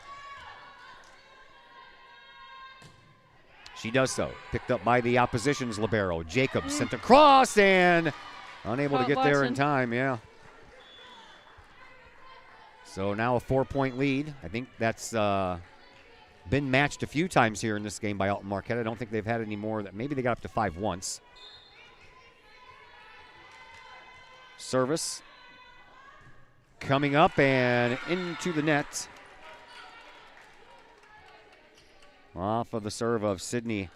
She does so. Picked up by the opposition's libero. Jacobs sent across and unable to get there in time, So now a 4-point lead. I think that's been matched a few times here in this game by Alton Marquette. I don't think they've had any more. Maybe they got up to 5 once. Service coming up and into the net. Off of the serve of Sydney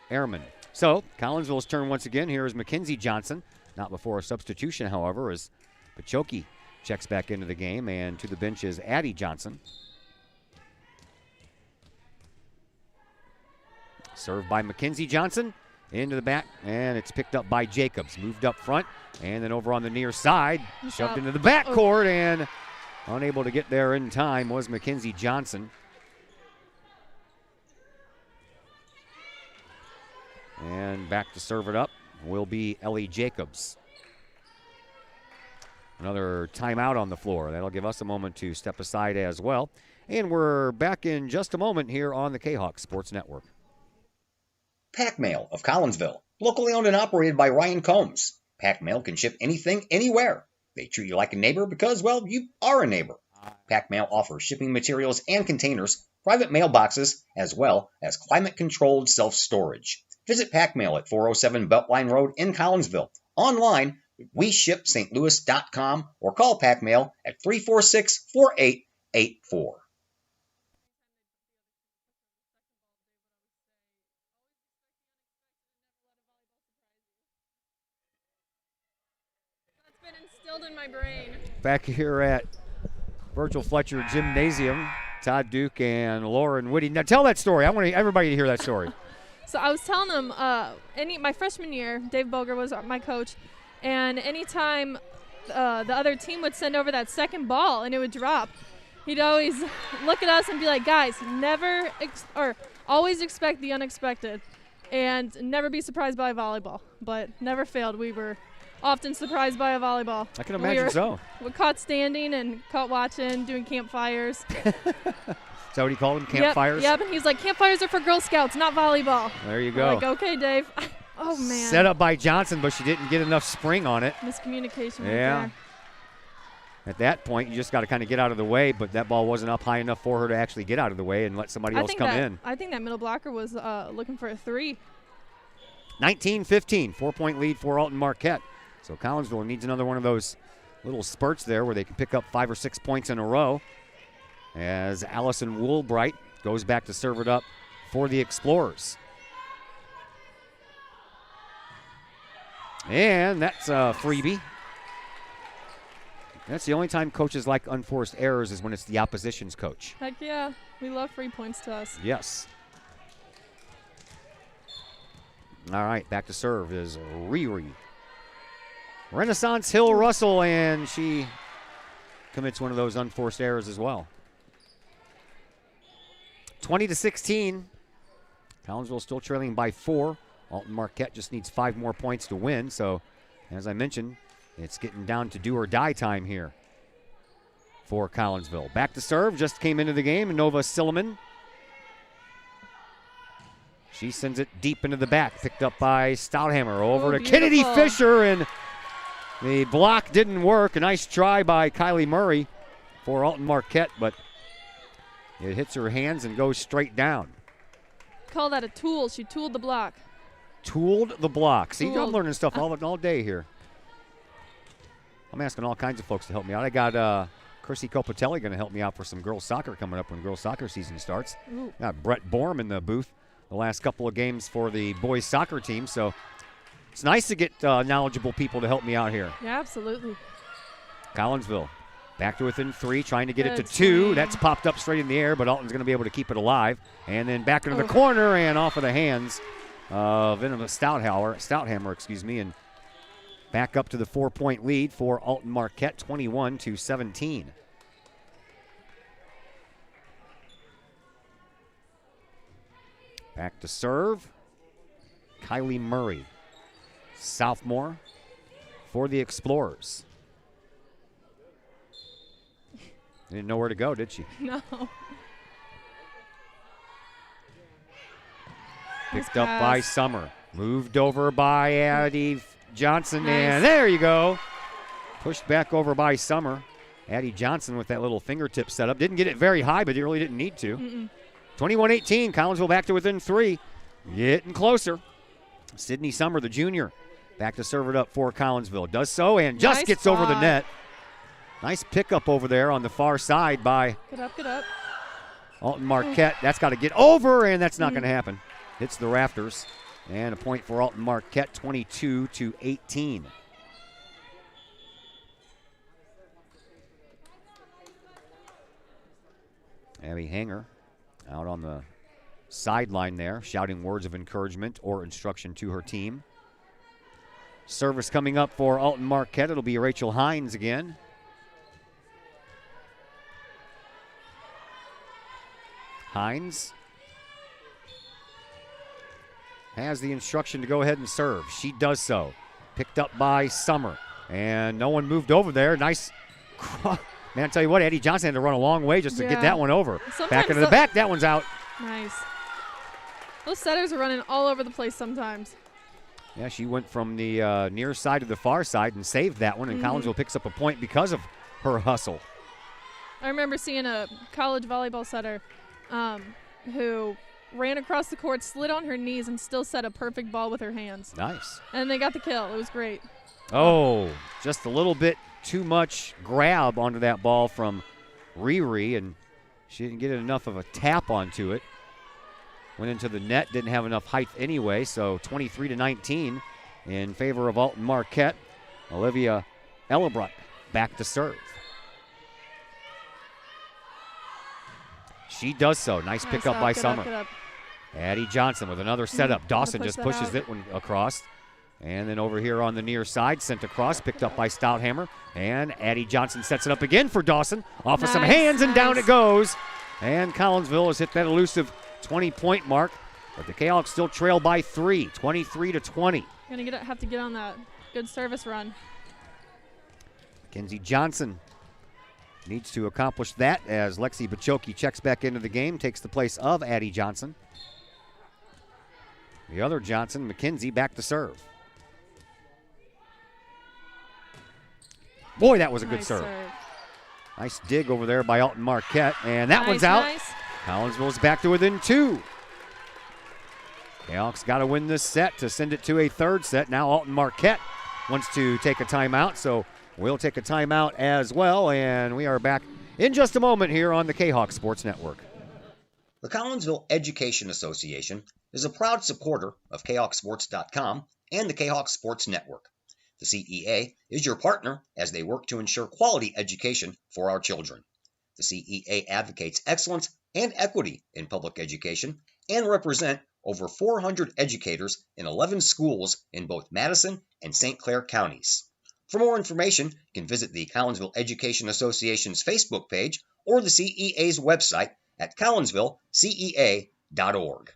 Ehrman. So Collinsville's turn once again. Here is Mackenzie Johnson. Not before a substitution, however, as Pachoki checks back into the game, and to the bench is Addie Johnson. Served by Mackenzie Johnson into the back, and it's picked up by Jacobs. Moved up front, and then over on the near side, shoved into the backcourt, and unable to get there in time was Mackenzie Johnson. And back to serve it up will be Ellie Jacobs. Another timeout on the floor. That'll give us a moment to step aside as well. And we're back in just a moment here on the Kahok Sports Network. Pack Mail of Collinsville, locally owned and operated by Ryan Combs. Pack Mail can ship anything, anywhere. They treat you like a neighbor because, well, you are a neighbor. Pack Mail offers shipping materials and containers, private mailboxes, as well as climate-controlled self-storage. Visit Pack Mail at 407 Beltline Road in Collinsville. Online, We ship stlouis.com or call Pack Mail at 346-4884. That's been instilled in my brain. Back here at Virgil Fletcher Gymnasium, Todd Duke and Lauren Woody. Now tell that story. I want everybody to hear that story. So I was telling them, my freshman year, Dave Boger was my coach, and anytime the other team would send over that second ball and it would drop, he'd always look at us and be like, guys, always expect the unexpected and never be surprised by volleyball. But never failed. We were often surprised by a volleyball. I can imagine so. We caught standing and caught watching, doing campfires. Is that what he called them, campfires? Yep, and he's like, campfires are for Girl Scouts, not volleyball. There you go. I'm like, okay, Dave. Oh, man. Set up by Johnson, but she didn't get enough spring on it. Miscommunication Yeah. right there. At that point, you just got to kind of get out of the way, but that ball wasn't up high enough for her to actually get out of the way and let somebody else come in. I think that middle blocker was looking for a 3. 19-15, 4-point lead for Alton Marquette. So Collinsville needs another one of those little spurts there where they can pick up 5 or 6 points in a row as Allison Woolbright goes back to serve it up for the Explorers. And that's a freebie. That's the only time coaches like unforced errors is when it's the opposition's coach. Heck yeah. We love free points to us. Yes. All right, back to serve is Riri. Renaissance Hill Russell, and she commits one of those unforced errors as well. 20-16. Collinsville still trailing by 4. Alton Marquette just needs 5 more points to win. So, as I mentioned, it's getting down to do or die time here for Collinsville. Back to serve, just came into the game, Nova Silliman. She sends it deep into the back, picked up by Stouthammer. Over to Kennedy Fisher, and the block didn't work. A nice try by Kylie Murray for Alton Marquette, but it hits her hands and goes straight down. Call that a tool. She tooled the block. Tooled the block. See, I'm Tooled. learning stuff all day here. I'm asking all kinds of folks to help me out. I got Chrissy Copatelli going to help me out for some girls soccer coming up when girls soccer season starts. Ooh. Got Brett Borm in the booth the last couple of games for the boys soccer team, so it's nice to get knowledgeable people to help me out here. Yeah, absolutely. Collinsville back to within 3, trying to get it to Good 2. swing. That's popped up straight in the air, but Alton's going to be able to keep it alive. And then back into the corner and off of the hands of Stouthammer, and back up to the 4-point lead for Alton Marquette, 21-17. Back to serve, Kylie Murray, sophomore for the Explorers. Didn't know where to go, did she? No. Picked up by Summer. Moved over by Addie Johnson, and there you go. Pushed back over by Summer. Addie Johnson with that little fingertip setup. Didn't get it very high, but he really didn't need to. 21-18, Collinsville back to within 3. Getting closer. Sydney Summer, the junior, back to serve it up for Collinsville. Does so and just gets over the net. Nice pickup over there on the far side by Good up. Alton Marquette. That's got to get over, and that's not going to happen. Hits the rafters. And a point for Alton Marquette, 22-18. Abby Hanger out on the sideline there, shouting words of encouragement or instruction to her team. Service coming up for Alton Marquette. It'll be Rachel Hines again. Hines has the instruction to go ahead and serve. She does so. Picked up by Summer. And no one moved over there. Nice. Man, I tell you what, Eddie Johnson had to run a long way just to get that one over. Back into the back. That one's out. Nice. Those setters are running all over the place sometimes. Yeah, she went from the near side to the far side and saved that one. And Collinsville picks up a point because of her hustle. I remember seeing a college volleyball setter who ran across the court, slid on her knees, and still set a perfect ball with her hands. Nice. And they got the kill. It was great. Oh, just a little bit too much grab onto that ball from Riri, and she didn't get enough of a tap onto it. Went into the net, didn't have enough height anyway, so 23-19 in favor of Alton Marquette. Olivia Ellebruck back to serve. She does so. Nice pickup by Summer. Addie Johnson with another setup. Dawson just pushes it across. And then over here on the near side, sent across, picked up by Stouthammer. And Addie Johnson sets it up again for Dawson. Off of some hands, and down it goes. And Collinsville has hit that elusive 20-point mark. But the Kahawks still trail by 3, 23-20. Gonna have to get on that good service run. Mackenzie Johnson needs to accomplish that as Lexi Bachoki checks back into the game, takes the place of Addie Johnson. The other Johnson, Mackenzie, back to serve. Boy, that was a good serve. Nice dig over there by Alton Marquette, and that one's out. Collinsville's back to within 2. Kahawks got to win this set to send it to a third set. Now Alton Marquette wants to take a timeout, so we'll take a timeout as well, and we are back in just a moment here on the Kahawk Sports Network. The Collinsville Education Association is a proud supporter of KahawkSports.com and the Kahawk Sports Network. The CEA is your partner as they work to ensure quality education for our children. The CEA advocates excellence and equity in public education and represent over 400 educators in 11 schools in both Madison and St. Clair counties. For more information, you can visit the Collinsville Education Association's Facebook page or the CEA's website at collinsvillecea.org.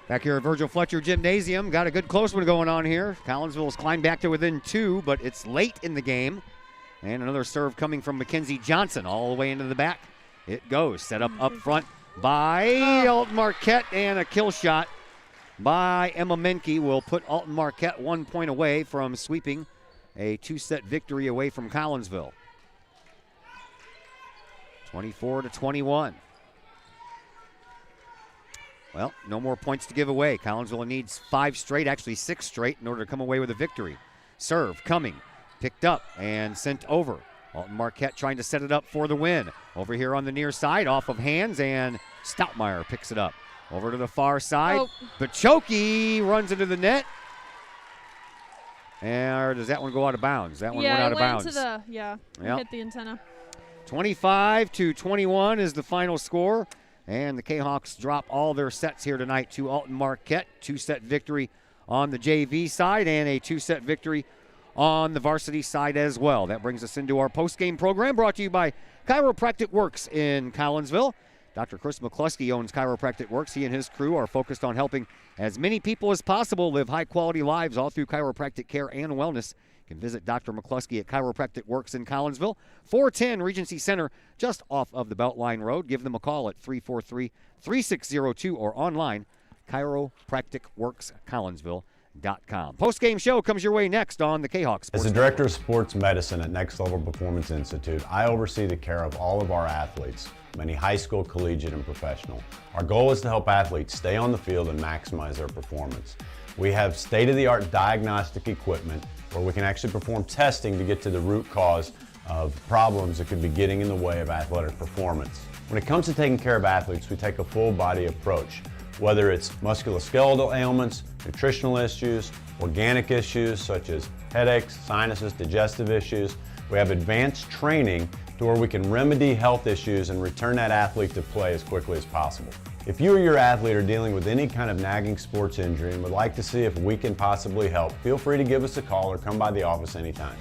Back here at Virgil Fletcher Gymnasium, got a good close one going on here. Collinsville's climbed back to within 2, but it's late in the game. And another serve coming from Mackenzie Johnson all the way into the back. It goes. Set up front by Alton Marquette, and a kill shot by Emma Menke will put Alton Marquette 1 point away from sweeping a 2-set victory away from Collinsville. 24-21. Well, no more points to give away. Collinsville needs 5 straight, actually 6 straight, in order to come away with a victory. Serve coming, picked up and sent over. Alton Marquette trying to set it up for the win. Over here on the near side, off of hands, and Stoutmeyer picks it up. Over to the far side. Bachoki runs into the net. Or does that one go out of bounds? That one went out of bounds. Hit the antenna. 25-21 is the final score. And the Kahawks drop all their sets here tonight to Alton Marquette. 2-set victory on the JV side and a 2-set victory on the varsity side as well. That brings us into our post-game program brought to you by Chiropractic Works in Collinsville. Dr. Chris McCluskey owns Chiropractic Works. He and his crew are focused on helping as many people as possible live high-quality lives all through chiropractic care and wellness. You can visit Dr. McCluskey at Chiropractic Works in Collinsville, 410 Regency Center, just off of the Beltline Road. Give them a call at 343-3602 or online, chiropracticworkscollinsville.com. Post-game show comes your way next on the Kahawk Sports As the Director of Sports Medicine at Next Level Performance Institute, I oversee the care of all of our athletes, many high school, collegiate, and professional. Our goal is to help athletes stay on the field and maximize their performance. We have state-of-the-art diagnostic equipment where we can actually perform testing to get to the root cause of problems that could be getting in the way of athletic performance. When it comes to taking care of athletes, we take a full-body approach, whether it's musculoskeletal ailments, nutritional issues, organic issues such as headaches, sinuses, digestive issues. We have advanced training to where we can remedy health issues and return that athlete to play as quickly as possible. If you or your athlete are dealing with any kind of nagging sports injury and would like to see if we can possibly help, feel free to give us a call or come by the office anytime.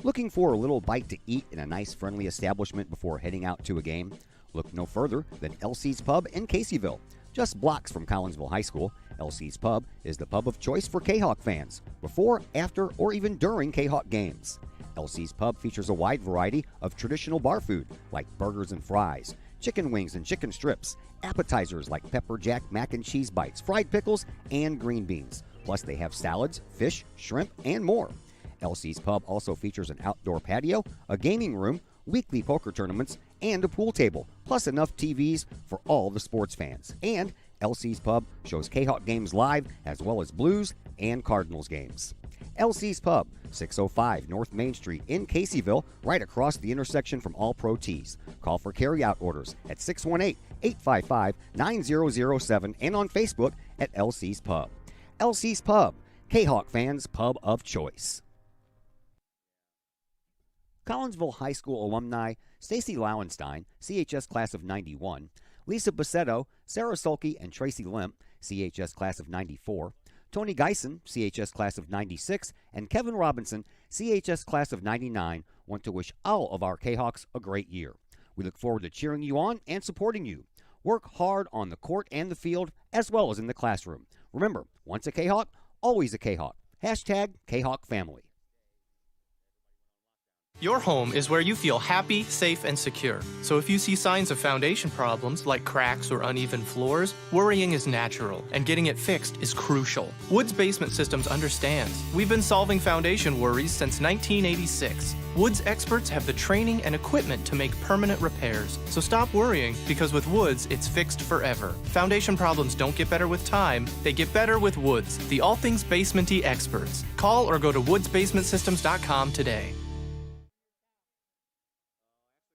Looking for a little bite to eat in a nice, friendly establishment before heading out to a game? Look no further than LC's Pub in Caseyville. Just blocks from Collinsville High School, LC's Pub is the pub of choice for Kahawk fans, before, after, or even during Kahawk games. LC's Pub features a wide variety of traditional bar food like burgers and fries, chicken wings and chicken strips, appetizers like pepper jack mac and cheese bites, fried pickles, and green beans. Plus, they have salads, fish, shrimp, and more. LC's Pub also features an outdoor patio, a gaming room, weekly poker tournaments, and a pool table, plus enough TVs for all the sports fans. And LC's Pub shows Kahok games live as well as Blues and Cardinals games. LC's Pub, 605 North Main Street in Caseyville, right across the intersection from All Pro Tees. Call for carry-out orders at 618-855-9007 and on Facebook at LC's Pub. LC's Pub, Kahok fans' pub of choice. Collinsville High School alumni Stacy Lauenstein, CHS class of 91, Lisa Bassetto, Sarah Sulke, and Tracy Limp, CHS class of 94, Tony Geisen, CHS class of 96, and Kevin Robinson, CHS class of 99, want to wish all of our Kahawks a great year. We look forward to cheering you on and supporting you. Work hard on the court and the field, as well as in the classroom. Remember, once a Kahawk, always a Kahawk. Hashtag Kahawk Family. Your home is where you feel happy, safe, and secure. So if you see signs of foundation problems like cracks or uneven floors, worrying is natural, and getting it fixed is crucial. Woods Basement Systems understands. We've been solving foundation worries since 1986. Woods experts have the training and equipment to make permanent repairs. So stop worrying, because with Woods, it's fixed forever. Foundation problems don't get better with time, they get better with Woods, the all things basement-y experts. Call or go to woodsbasementsystems.com today.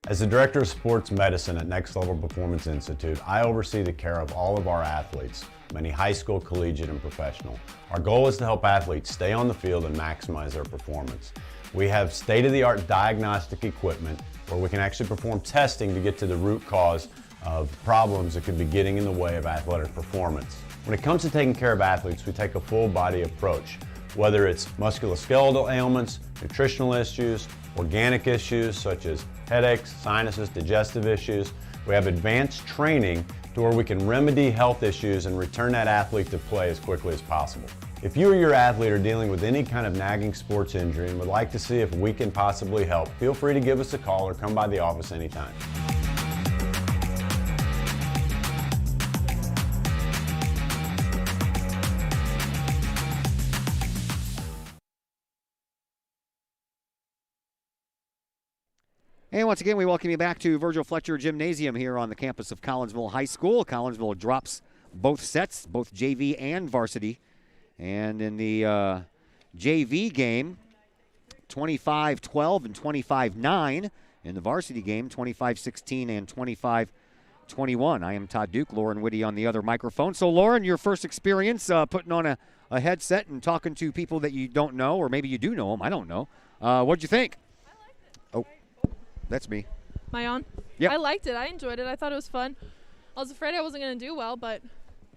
As the Director of Sports Medicine at Next Level Performance Institute, I oversee the care of all of our athletes, many high school, collegiate, and professional. Our goal is to help athletes stay on the field and maximize their performance. We have state-of-the-art diagnostic equipment where we can actually perform testing to get to the root cause of problems that could be getting in the way of athletic performance. When it comes to taking care of athletes, we take a full-body approach, whether it's musculoskeletal ailments, nutritional issues, organic issues such as headaches, sinuses, digestive issues. We have advanced training to where we can remedy health issues and return that athlete to play as quickly as possible. If you or your athlete are dealing with any kind of nagging sports injury and would like to see if we can possibly help, feel free to give us a call or come by the office anytime. And once again, we welcome you back to Virgil Fletcher Gymnasium here on the campus of Collinsville High School. Collinsville drops both sets, both JV and varsity. And in the JV game, 25-12 and 25-9. In the varsity game, 25-16 and 25-21. I am Todd Duke, Lauren Whitty on the other microphone. So, Lauren, your first experience putting on a headset and talking to people that you don't know, or maybe you do know them, I don't know. What'd you think? That's me. Am I on? Yep. I liked it. I enjoyed it. I thought it was fun. I was afraid I wasn't going to do well, but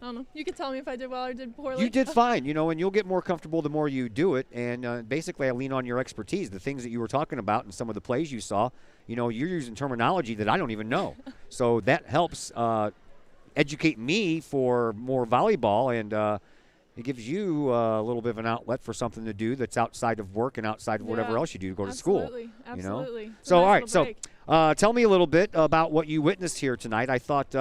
I don't know. You can tell me if I did well or did poorly. You did fine, and you'll get more comfortable the more you do it. And basically, I lean on your expertise, the things that you were talking about and some of the plays you saw. You're using terminology that I don't even know. So that helps educate me for more volleyball, and it gives you a little bit of an outlet for something to do that's outside of work and outside of whatever else you do to go to school. Absolutely. So, all right. So, tell me a little bit about what you witnessed here tonight. I thought,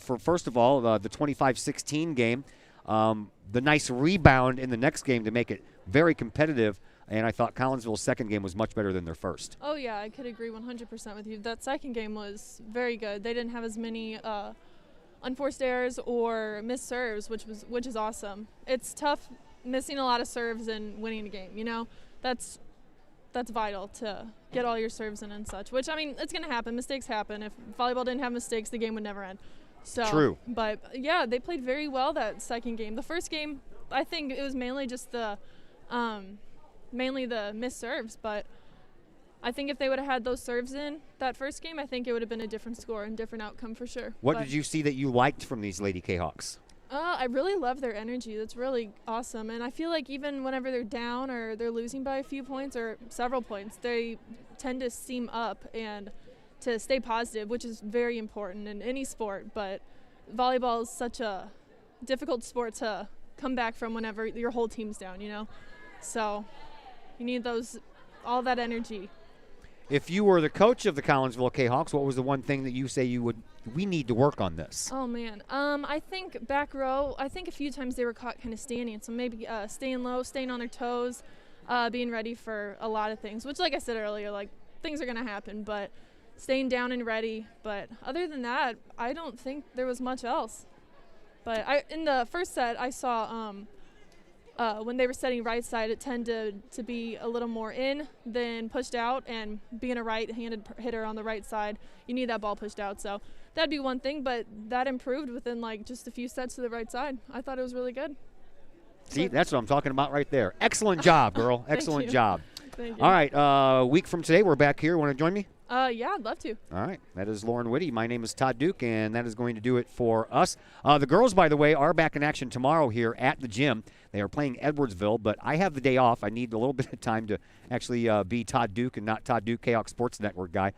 first of all, the 25-16 game, the nice rebound in the next game to make it very competitive. And I thought Collinsville's second game was much better than their first. Oh, yeah. I could agree 100% with you. That second game was very good. They didn't have as many unforced errors or missed serves, which is awesome. It's tough missing a lot of serves and winning a game. That's vital to get all your serves in and such. Which, I mean, it's going to happen. Mistakes happen. If volleyball didn't have mistakes, the game would never end. So, true. But yeah, they played very well that second game. The first game, I think it was mainly just the missed serves, but I think if they would have had those serves in that first game, I think it would have been a different score and different outcome for sure. What did you see that you liked from these Lady Kahawks? I really love their energy. That's really awesome. And I feel like even whenever they're down or they're losing by a few points or several points, they tend to steam up and to stay positive, which is very important in any sport. But volleyball is such a difficult sport to come back from whenever your whole team's down, So you need those all that energy. If you were the coach of the Collinsville Kahawks, what was the one thing that you say we need to work on this? Oh, man. I think back row, I think a few times they were caught kind of standing. So maybe staying low, staying on their toes, being ready for a lot of things, which, like I said earlier, like, things are going to happen, but staying down and ready. But other than that, I don't think there was much else. But in the first set, I saw when they were setting right side, it tended to be a little more in than pushed out, and being a right-handed hitter on the right side, you need that ball pushed out. So that'd be one thing, but that improved within like just a few sets to the right side. I thought it was really good. See, that's what I'm talking about right there. Excellent job, girl. Excellent job. Thank you. All right, a week from today, we're back here. Want to join me? Yeah, I'd love to. All right. That is Lauren Whitty. My name is Todd Duke, and that is going to do it for us. The girls, by the way, are back in action tomorrow here at the gym. They are playing Edwardsville, but I have the day off. I need a little bit of time to actually be Todd Duke and not Todd Duke, Kahok Sports Network guy.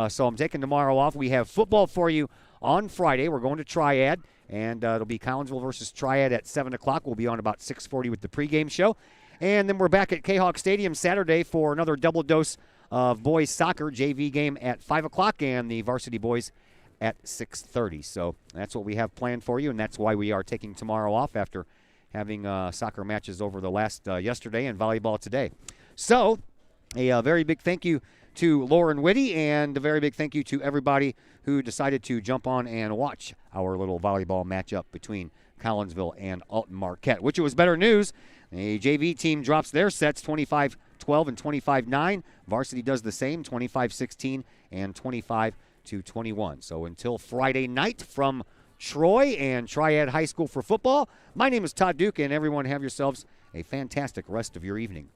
So I'm taking tomorrow off. We have football for you on Friday. We're going to Triad, and it'll be Collinsville versus Triad at 7 o'clock. We'll be on about 6:40 with the pregame show. And then we're back at Kahok Stadium Saturday for another double dose of boys soccer JV game at 5 o'clock and the varsity boys at 6:30. So that's what we have planned for you, and that's why we are taking tomorrow off after having soccer matches over the last yesterday and volleyball today. So a very big thank you to Lauren Whitty, and a very big thank you to everybody who decided to jump on and watch our little volleyball matchup between Collinsville and Alton Marquette, which was better news. The JV team drops their sets 25-12 and 25-9. Varsity does the same, 25-16 and 25-21. So until Friday night from Troy and Triad High School for football, my name is Todd Duke, and everyone have yourselves a fantastic rest of your evening.